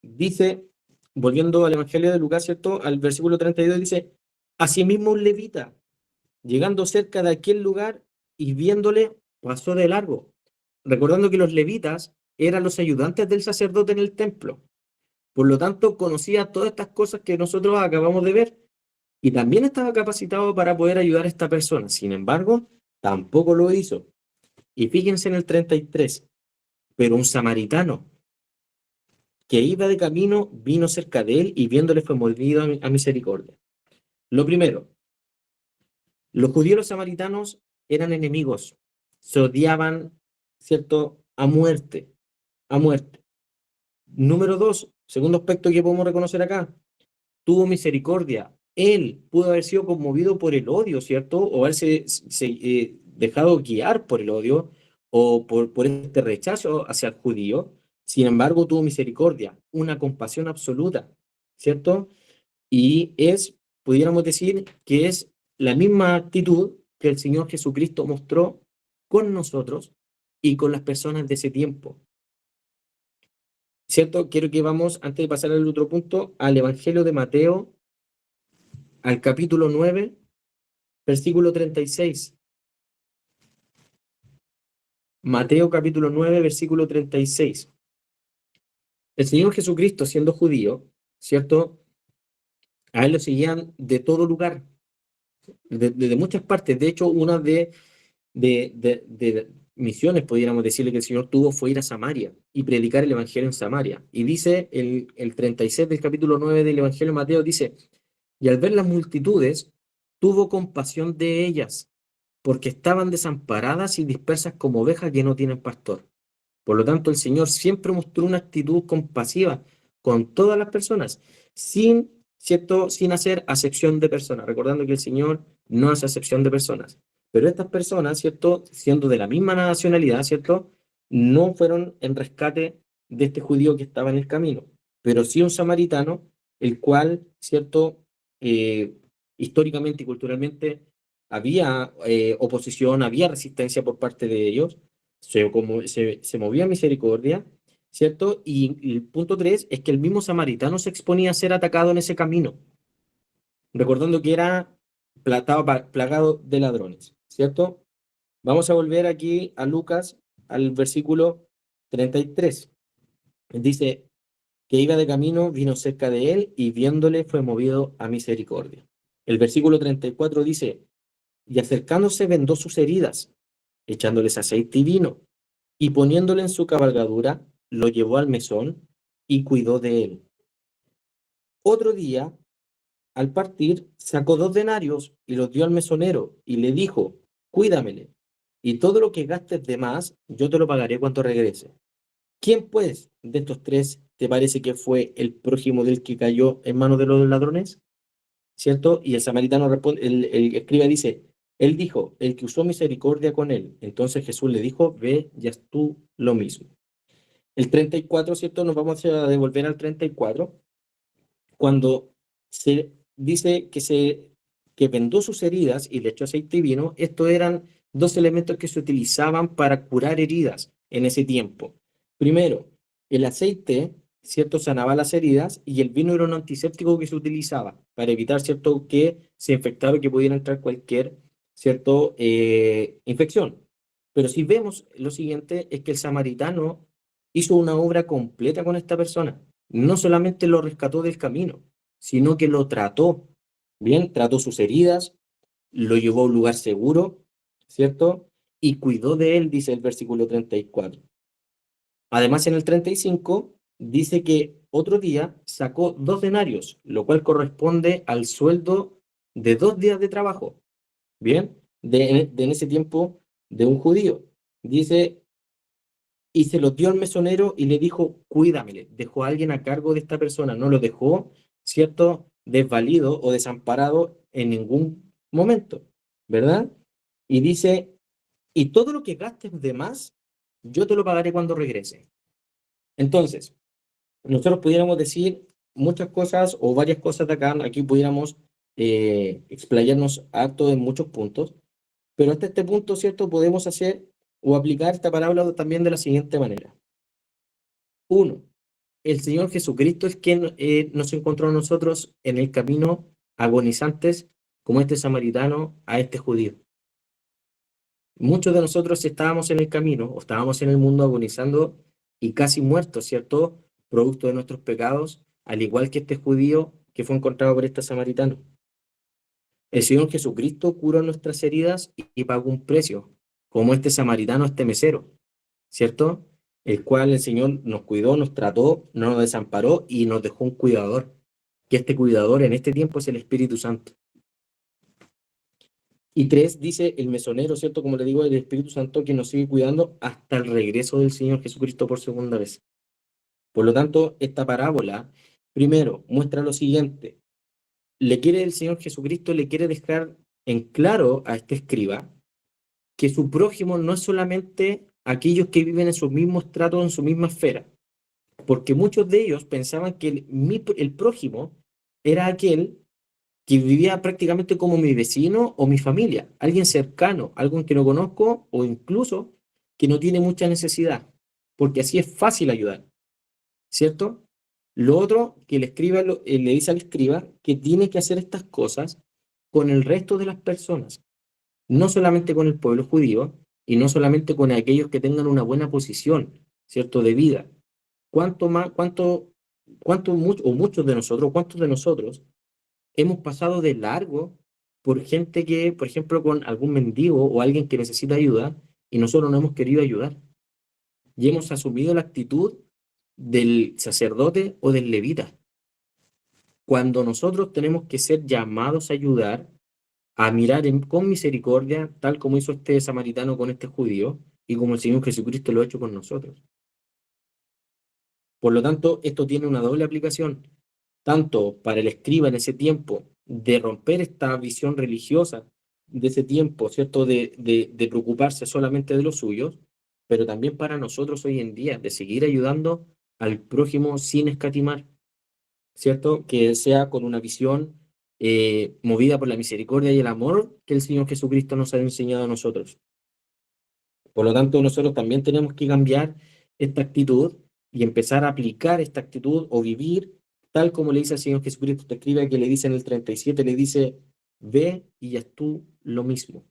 Dice, volviendo al Evangelio de Lucas, ¿cierto? Al versículo 32 dice, asimismo un levita, llegando cerca de aquel lugar y viéndole, pasó de largo. Recordando que los levitas eran los ayudantes del sacerdote en el templo. Por lo tanto, conocía todas estas cosas que nosotros acabamos de ver y también estaba capacitado para poder ayudar a esta persona. Sin embargo, tampoco lo hizo. Y fíjense en el 33, pero un samaritano que iba de camino vino cerca de él y viéndole fue movido a misericordia. Lo primero, los judíos y los samaritanos eran enemigos, se odiaban, ¿cierto?, a muerte, a muerte. Número dos, segundo aspecto que podemos reconocer acá, tuvo misericordia. Él pudo haber sido conmovido por el odio, ¿cierto? O haberse dejado guiar por el odio o por este rechazo hacia el judío. Sin embargo, tuvo misericordia, una compasión absoluta, ¿cierto? Y pudiéramos decir, que es la misma actitud que el Señor Jesucristo mostró con nosotros y con las personas de ese tiempo. ¿Cierto? Quiero que vamos, antes de pasar al otro punto, al Evangelio de Mateo, al capítulo 9, versículo 36. Mateo capítulo 9, versículo 36. El Señor Jesucristo, siendo judío, ¿cierto? A él lo seguían de todo lugar, de muchas partes. De hecho, una de misiones, pudiéramos decirle, que el Señor tuvo fue ir a Samaria y predicar el Evangelio en Samaria. Y dice el 36 del capítulo 9 del Evangelio de Mateo, dice, y al ver las multitudes, tuvo compasión de ellas, porque estaban desamparadas y dispersas como ovejas que no tienen pastor. Por lo tanto, el Señor siempre mostró una actitud compasiva con todas las personas, ¿cierto? Sin hacer acepción de personas, recordando que el Señor no hace acepción de personas. Pero estas personas, ¿cierto? Siendo de la misma nacionalidad, ¿cierto? No fueron en rescate de este judío que estaba en el camino, pero sí un samaritano, el cual, ¿cierto? Eh, históricamente y culturalmente había oposición, había resistencia por parte de ellos, se movía a misericordia, ¿cierto? Y el punto tres es que el mismo samaritano se exponía a ser atacado en ese camino. recordando que era plagado de ladrones, ¿cierto? Vamos a volver aquí a Lucas, al versículo 33. Dice que iba de camino, vino cerca de él y viéndole fue movido a misericordia. El versículo 34 dice, y acercándose vendó sus heridas, echándoles aceite y vino, y poniéndole en su cabalgadura, lo llevó al mesón y cuidó de él. Otro día, al partir, sacó 2 denarios y los dio al mesonero y le dijo, cuídamele, y todo lo que gastes de más, yo te lo pagaré cuando regrese. ¿Quién, pues, de estos tres te parece que fue el prójimo del que cayó en manos de los ladrones? ¿Cierto? Y el samaritano responde, el escriba dice, él dijo, el que usó misericordia con él. Entonces Jesús le dijo, ve y haz tú lo mismo. El 34, ¿cierto? Nos vamos a devolver al 34, cuando se dice que vendó sus heridas y le echó aceite y vino. Estos eran dos elementos que se utilizaban para curar heridas en ese tiempo. Primero, el aceite, ¿cierto? Sanaba las heridas y el vino era un antiséptico que se utilizaba para evitar, ¿cierto? Que se infectara y que pudiera entrar cualquier, ¿cierto? Infección. Pero si vemos lo siguiente es que el samaritano hizo una obra completa con esta persona. No solamente lo rescató del camino, sino que lo trató. Bien, trató sus heridas, lo llevó a un lugar seguro, ¿cierto? Y cuidó de él, dice el versículo 34. Además, en el 35 dice que otro día sacó 2 denarios, lo cual corresponde al sueldo de 2 días de trabajo. Bien, en ese tiempo de un judío. Dice, y se lo dio al mesonero y le dijo, cuídamele. Dejó a alguien a cargo de esta persona, no lo dejó, ¿cierto?, desvalido o desamparado en ningún momento, ¿verdad? Y dice, y todo lo que gastes de más, yo te lo pagaré cuando regrese. Entonces, nosotros pudiéramos decir muchas cosas o varias cosas de acá, aquí pudiéramos explayarnos harto en muchos puntos, pero hasta este punto, ¿cierto?, podemos hacer o aplicar esta parábola también de la siguiente manera. Uno, el Señor Jesucristo es quien nos encontró a nosotros en el camino agonizantes como este samaritano a este judío. Muchos de nosotros estábamos en el camino o estábamos en el mundo agonizando y casi muertos, ¿cierto? Producto de nuestros pecados, al igual que este judío que fue encontrado por este samaritano. El Señor Jesucristo curó nuestras heridas y pagó un precio, como este samaritano, este mesero, ¿cierto? El cual el Señor nos cuidó, nos trató, no nos desamparó y nos dejó un cuidador, que este cuidador en este tiempo es el Espíritu Santo. Y tres, dice el mesonero, ¿cierto? Como le digo, el Espíritu Santo que nos sigue cuidando hasta el regreso del Señor Jesucristo por segunda vez. Por lo tanto, esta parábola, primero, muestra lo siguiente. El Señor Jesucristo le quiere dejar en claro a este escriba que su prójimo no es solamente aquellos que viven en sus mismos tratos, en su misma esfera, porque muchos de ellos pensaban que el prójimo era aquel que vivía prácticamente como mi vecino o mi familia, alguien cercano, alguien que no conozco o incluso que no tiene mucha necesidad, porque así es fácil ayudar, ¿cierto? Lo otro que le dice al escriba que tiene que hacer estas cosas con el resto de las personas, no solamente con el pueblo judío y no solamente con aquellos que tengan una buena posición, ¿cierto?, de vida. ¿Cuánto más, o muchos de nosotros, cuántos de nosotros hemos pasado de largo por gente que, por ejemplo, con algún mendigo o alguien que necesita ayuda y nosotros no hemos querido ayudar? Y hemos asumido la actitud del sacerdote o del levita, cuando nosotros tenemos que ser llamados a ayudar, a mirar con misericordia, tal como hizo este samaritano con este judío y como el Señor Jesucristo lo ha hecho con nosotros. Por lo tanto, esto tiene una doble aplicación, tanto para el escriba en ese tiempo de romper esta visión religiosa de ese tiempo, ¿cierto? De preocuparse solamente de los suyos, pero también para nosotros hoy en día, de seguir ayudando al prójimo sin escatimar, ¿cierto? Que sea con una visión movida por la misericordia y el amor que el Señor Jesucristo nos ha enseñado a nosotros. Por lo tanto, nosotros también tenemos que cambiar esta actitud y empezar a aplicar esta actitud o vivir tal como le dice al Señor Jesucristo, te escribe que le dice en el 37, le dice, ve y haz tú lo mismo,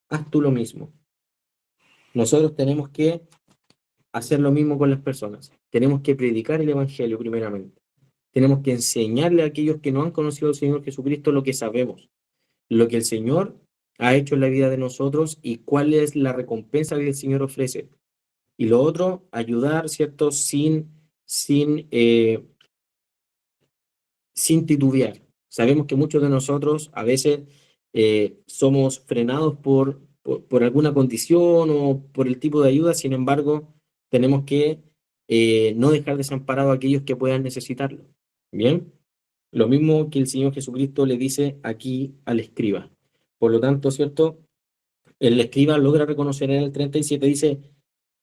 haz tú lo mismo. Nosotros tenemos que hacer lo mismo con las personas, tenemos que predicar el Evangelio primeramente, tenemos que enseñarle a aquellos que no han conocido al Señor Jesucristo lo que sabemos, lo que el Señor ha hecho en la vida de nosotros y cuál es la recompensa que el Señor ofrece. Y lo otro, ayudar, ¿cierto? Sin sin titubear. Sabemos que muchos de nosotros a veces somos frenados por alguna condición o por el tipo de ayuda, sin embargo, tenemos que no dejar desamparados a aquellos que puedan necesitarlo. Bien, lo mismo que el Señor Jesucristo le dice aquí al escriba. Por lo tanto, ¿cierto? El escriba logra reconocer en el 37, dice,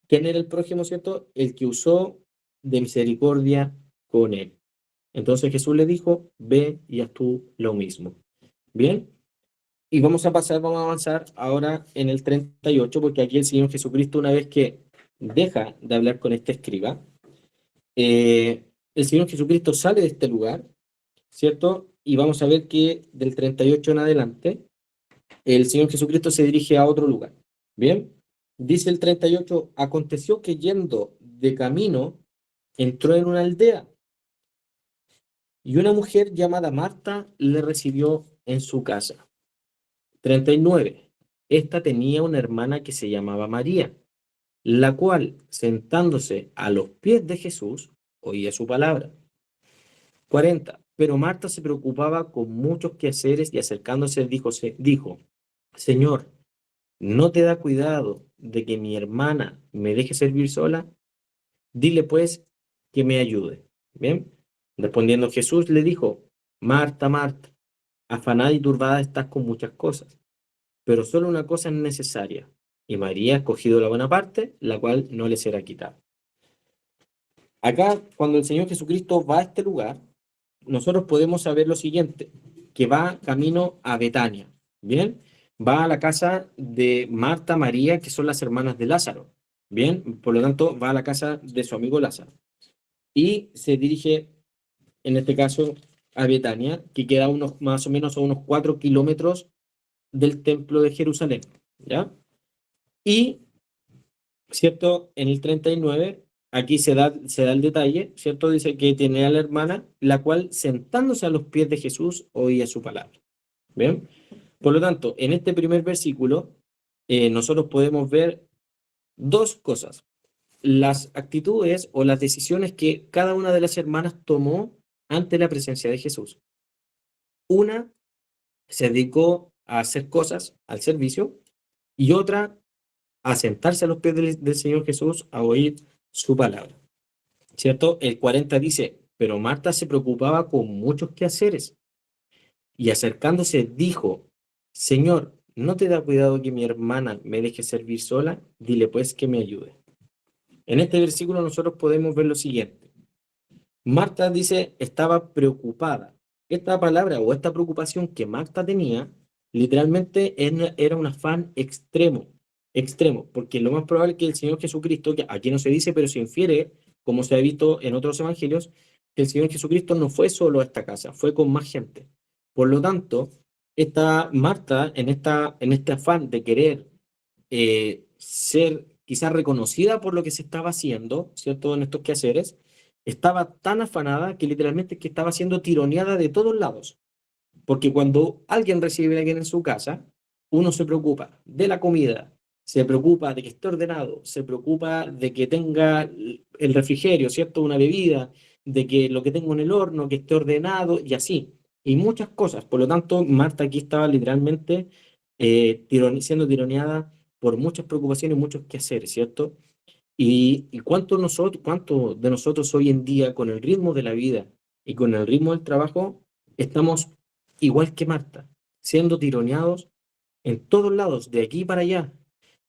¿quién era el prójimo, cierto? El que usó de misericordia con él. Entonces Jesús le dijo, ve y haz tú lo mismo. Bien, y vamos a avanzar ahora en el 38, porque aquí el Señor Jesucristo, una vez que deja de hablar con este escriba, el Señor Jesucristo sale de este lugar, ¿cierto? Y vamos a ver que del 38 en adelante, el Señor Jesucristo se dirige a otro lugar. Bien, dice el 38, aconteció que yendo de camino, entró en una aldea y una mujer llamada Marta le recibió en su casa. 39. Esta tenía una hermana que se llamaba María, la cual, sentándose a los pies de Jesús, oía su palabra. 40. Pero Marta se preocupaba con muchos quehaceres y acercándose dijo, Señor, ¿no te da cuidado de que mi hermana me deje servir sola? Dile pues que me ayude. Bien. Respondiendo Jesús le dijo, Marta, Marta, afanada y turbada estás con muchas cosas, pero solo una cosa es necesaria, y María ha escogido la buena parte, la cual no le será quitada. Acá, cuando el Señor Jesucristo va a este lugar, nosotros podemos saber lo siguiente, que va camino a Betania, ¿bien? Va a la casa de Marta, María, que son las hermanas de Lázaro, ¿bien? Por lo tanto, va a la casa de su amigo Lázaro. Y se dirige, en este caso, a Betania, que queda unos, más o menos a unos 4 kilómetros del templo de Jerusalén, ¿ya? Y, ¿cierto? En el 39 aquí se da el detalle, ¿cierto? Dice que tiene a la hermana, la cual sentándose a los pies de Jesús oía su palabra, ¿bien? Por lo tanto, en este primer versículo, nosotros podemos ver dos cosas. Las actitudes o las decisiones que cada una de las hermanas tomó ante la presencia de Jesús. Una se dedicó a hacer cosas al servicio y otra a sentarse a los pies del Señor Jesús a oír su palabra. ¿Cierto? El 40 dice, pero Marta se preocupaba con muchos quehaceres y acercándose dijo, Señor, ¿no te da cuidado que mi hermana me deje servir sola? Dile pues que me ayude. En este versículo nosotros podemos ver lo siguiente. Marta dice, estaba preocupada. Esta palabra o esta preocupación que Marta tenía, literalmente era un afán extremo, extremo, porque lo más probable es que el Señor Jesucristo, que aquí no se dice, pero se infiere, como se ha visto en otros evangelios, que el Señor Jesucristo no fue solo a esta casa, fue con más gente. Por lo tanto, esta Marta, en este afán de querer ser quizás reconocida por lo que se estaba haciendo, ¿cierto? En estos quehaceres, estaba tan afanada que literalmente que estaba siendo tironeada de todos lados. Porque cuando alguien recibe a alguien en su casa, uno se preocupa de la comida, se preocupa de que esté ordenado, se preocupa de que tenga el refrigerio, ¿cierto? Una bebida, de que lo que tengo en el horno, que esté ordenado y así. Y muchas cosas. Por lo tanto, Marta aquí estaba literalmente siendo tironeada por muchas preocupaciones y muchos quehaceres, ¿cierto? Y cuánto de nosotros hoy en día, con el ritmo de la vida y con el ritmo del trabajo, estamos igual que Marta, siendo tironeados en todos lados, de aquí para allá,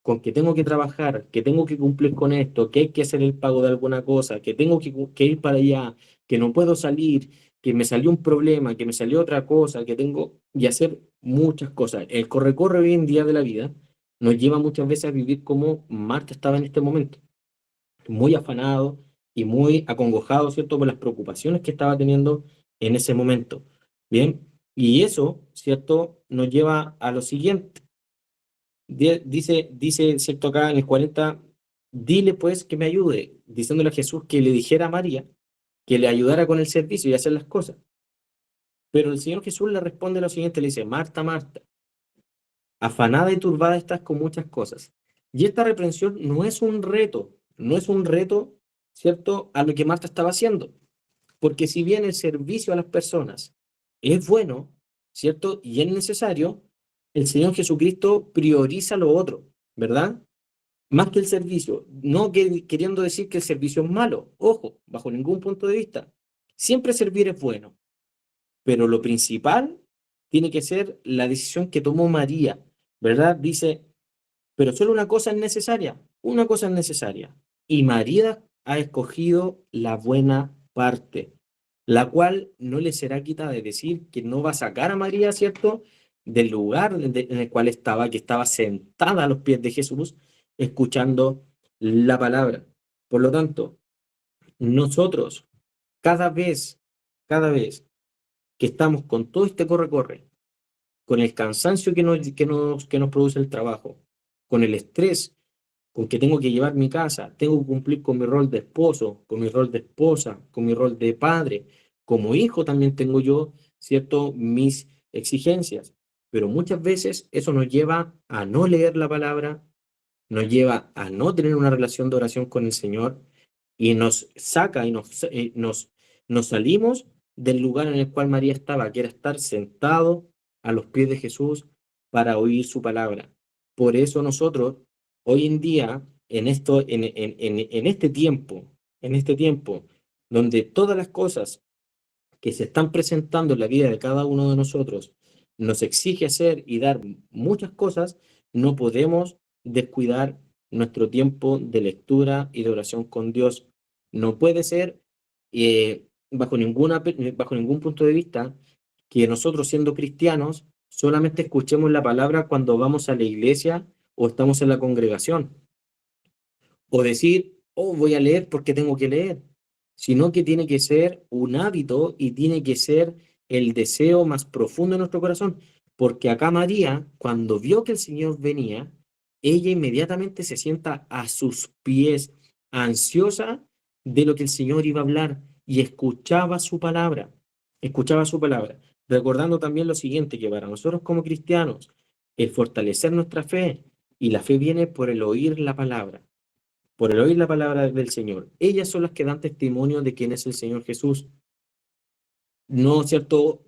con que tengo que trabajar, que tengo que cumplir con esto, que hay que hacer el pago de alguna cosa, que tengo que ir para allá, que no puedo salir, que me salió un problema, que me salió otra cosa, que tengo que hacer muchas cosas. El corre-corre hoy en día de la vida nos lleva muchas veces a vivir como Marta estaba en este momento muy afanado, y muy acongojado, ¿cierto?, por las preocupaciones que estaba teniendo en ese momento. Bien, y eso, ¿cierto?, nos lleva a lo siguiente. Dice, ¿cierto?, acá en el 40, dile pues que me ayude, diciéndole a Jesús que le dijera a María que le ayudara con el servicio y hacer las cosas. Pero el Señor Jesús le responde lo siguiente, le dice, Marta, Marta, afanada y turbada estás con muchas cosas. Y esta reprensión no es un reto, no es un reto, ¿cierto?, a lo que Marta estaba haciendo. Porque si bien el servicio a las personas es bueno, ¿cierto?, y es necesario, el Señor Jesucristo prioriza lo otro, ¿verdad? Más que el servicio, no queriendo decir que el servicio es malo, ojo, bajo ningún punto de vista. Siempre servir es bueno, pero lo principal tiene que ser la decisión que tomó María, ¿verdad? Dice, pero solo una cosa es necesaria, y María ha escogido la buena parte, la cual no le será quitada, es decir, que no va a sacar a María, ¿cierto?, del lugar en el cual estaba, que estaba sentada a los pies de Jesús, escuchando la palabra. Por lo tanto, nosotros, cada vez, cada vez que estamos con todo este corre-corre, con el cansancio que nos produce el trabajo, con el estrés, con que tengo que llevar mi casa, tengo que cumplir con mi rol de esposo, con mi rol de esposa, con mi rol de padre, como hijo también tengo yo, ¿cierto?, mis exigencias, pero muchas veces eso nos lleva a no leer la palabra, nos lleva a no tener una relación de oración con el Señor y nos saca y nos salimos del lugar en el cual María estaba, que era estar sentado a los pies de Jesús para oír su palabra. Por eso nosotros, hoy en día, en este tiempo, donde todas las cosas que se están presentando en la vida de cada uno de nosotros nos exige hacer y dar muchas cosas, no podemos descuidar nuestro tiempo de lectura y de oración con Dios. No puede ser, bajo ningún punto de vista, que nosotros siendo cristianos solamente escuchemos la palabra cuando vamos a la iglesia o estamos en la congregación. O decir, oh, voy a leer porque tengo que leer, sino que tiene que ser un hábito y tiene que ser el deseo más profundo de nuestro corazón. Porque acá María, cuando vio que el Señor venía, ella inmediatamente se sienta a sus pies, ansiosa de lo que el Señor iba a hablar y escuchaba su palabra, recordando también lo siguiente, que para nosotros como cristianos, el fortalecer nuestra fe, y la fe viene por el oír la palabra, por el oír la palabra del Señor. Ellas son las que dan testimonio de quién es el Señor Jesús. No, ¿cierto?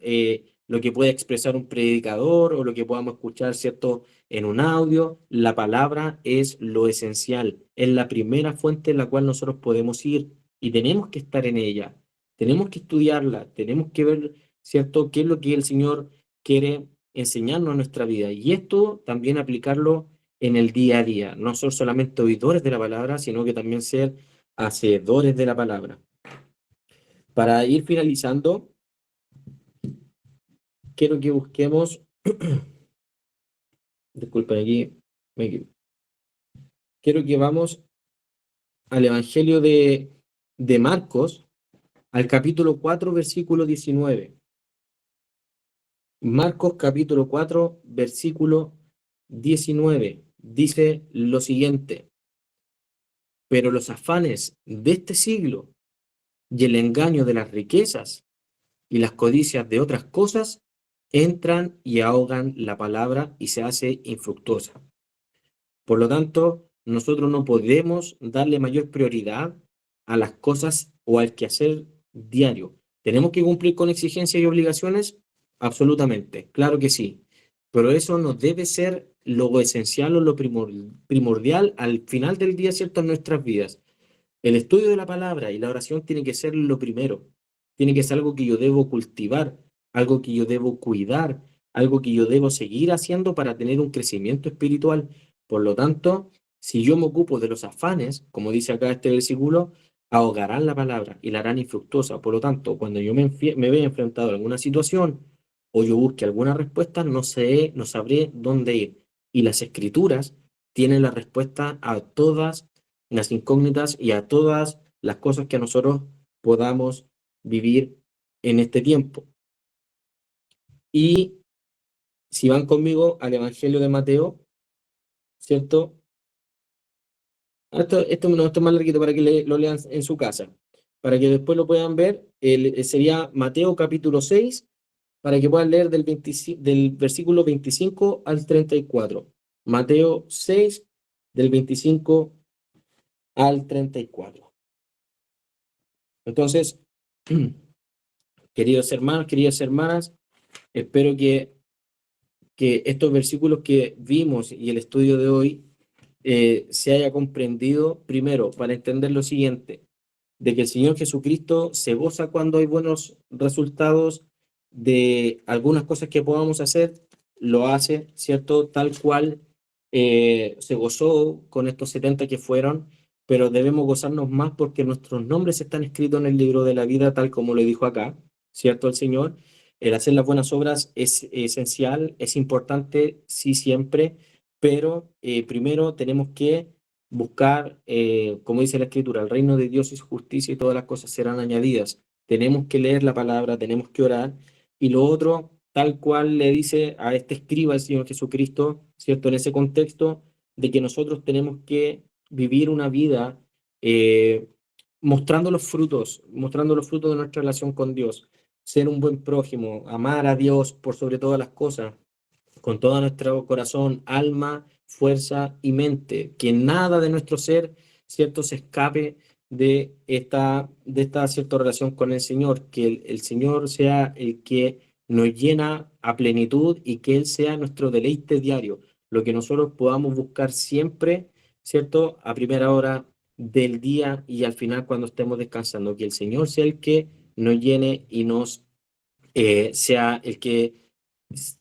Lo que puede expresar un predicador o lo que podamos escuchar, ¿cierto? En un audio, la palabra es lo esencial, es la primera fuente en la cual nosotros podemos ir y tenemos que estar en ella, tenemos que estudiarla, tenemos que ver, ¿cierto? ¿Qué es lo que el Señor quiere enseñarnos en nuestra vida? Y esto también aplicarlo en el día a día, no ser solamente oidores de la palabra, sino que también ser hacedores de la palabra. Para ir finalizando, quiero que busquemos, disculpen aquí, quiero que vamos al Evangelio de Marcos, al capítulo 4 versículo 19. Marcos capítulo 4 versículo 19 dice lo siguiente, pero los afanes de este siglo y el engaño de las riquezas y las codicias de otras cosas entran y ahogan la palabra y se hace infructuosa. Por lo tanto, nosotros no podemos darle mayor prioridad a las cosas o al quehacer diario. ¿Tenemos que cumplir con exigencias y obligaciones? Absolutamente, claro que sí. Pero eso no debe ser lo esencial o lo primordial al final del día, ¿cierto?, en nuestras vidas. El estudio de la palabra y la oración tiene que ser lo primero. Tiene que ser algo que yo debo cultivar, algo que yo debo cuidar, algo que yo debo seguir haciendo para tener un crecimiento espiritual. Por lo tanto, si yo me ocupo de los afanes, como dice acá este versículo, ahogarán la palabra y la harán infructuosa. Por lo tanto, cuando yo me vea enfrentado a alguna situación o yo busque alguna respuesta, no sabré dónde ir. Y las escrituras tienen la respuesta a todas las incógnitas y a todas las cosas que nosotros podamos vivir en este tiempo. Y si van conmigo al Evangelio de Mateo, ¿cierto? Esto es más larguito para que lo lean en su casa, para que después lo puedan ver. Sería Mateo capítulo 6, para que puedan leer del versículo 25 al 34. Mateo 6, del 25 al 34. Entonces, queridos hermanos, queridas hermanas, espero que estos versículos que vimos y el estudio de hoy se haya comprendido, primero, para entender lo siguiente, de que el Señor Jesucristo se goza cuando hay buenos resultados de algunas cosas que podamos hacer, lo hace, ¿cierto? Tal cual se gozó con estos 70 que fueron, pero debemos gozarnos más porque nuestros nombres están escritos en el libro de la vida, tal como lo dijo acá, ¿cierto? El Señor. El hacer las buenas obras es esencial, es importante, sí, siempre, pero primero tenemos que buscar, como dice la Escritura, el reino de Dios es justicia y todas las cosas serán añadidas. Tenemos que leer la palabra, tenemos que orar. Y lo otro, tal cual le dice a este escriba el Señor Jesucristo, ¿cierto? En ese contexto de que nosotros tenemos que vivir una vida eh, mostrando los frutos de nuestra relación con Dios, ser un buen prójimo, amar a Dios por sobre todas las cosas, con todo nuestro corazón, alma, fuerza y mente, que nada de nuestro ser, ¿cierto?, se escape de esta cierta relación con el Señor, que el Señor sea el que nos llena a plenitud y que Él sea nuestro deleite diario, lo que nosotros podamos buscar siempre, ¿cierto?, a primera hora del día y al final cuando estemos descansando, que el Señor sea el que nos llene y nos sea el que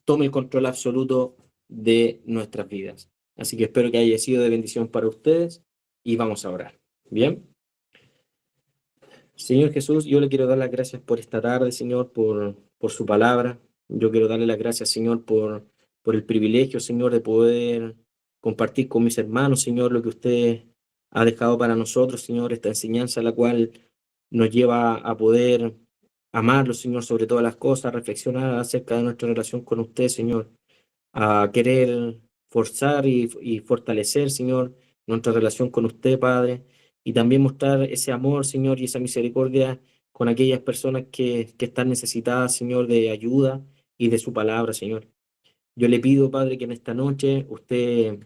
tome el control absoluto de nuestras vidas. Así que espero que haya sido de bendición para ustedes y vamos a orar. Bien, Señor Jesús, yo le quiero dar las gracias por esta tarde, Señor, por su palabra. Yo quiero darle las gracias, Señor, por el privilegio, Señor, de poder compartir con mis hermanos, Señor, lo que usted ha dejado para nosotros, Señor, esta enseñanza, la cual nos lleva a poder amarlo, Señor, sobre todas las cosas, reflexionar acerca de nuestra relación con usted, Señor, a querer forzar y fortalecer, Señor, nuestra relación con usted, Padre, y también mostrar ese amor, Señor, y esa misericordia con aquellas personas que están necesitadas, Señor, de ayuda y de su palabra, Señor. Yo le pido, Padre, que en esta noche usted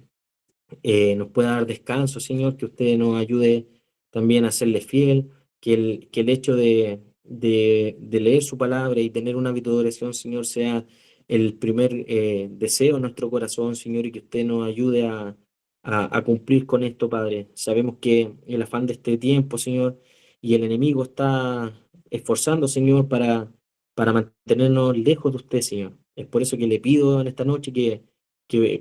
nos pueda dar descanso, Señor, que usted nos ayude también a serle fiel, que el hecho de leer su palabra y tener una vida de oración, Señor, sea el primer deseo en nuestro corazón, Señor, y que usted nos ayude a cumplir con esto, Padre. Sabemos que el afán de este tiempo, Señor, y el enemigo está esforzando, Señor, para mantenernos lejos de usted, Señor. Es por eso que le pido en esta noche que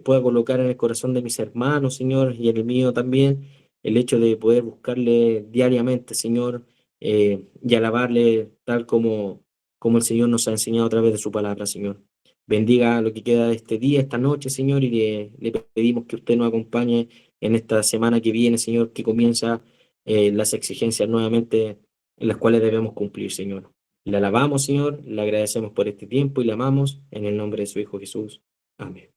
pueda colocar en el corazón de mis hermanos, Señor, y en el mío también, el hecho de poder buscarle diariamente, Señor, y alabarle tal como el Señor nos ha enseñado a través de su palabra, Señor. Bendiga lo que queda de este día, esta noche, Señor, y le pedimos que usted nos acompañe en esta semana que viene, Señor, que comienza las exigencias nuevamente en las cuales debemos cumplir, Señor. Le alabamos, Señor, le agradecemos por este tiempo y le amamos en el nombre de su Hijo Jesús. Amén.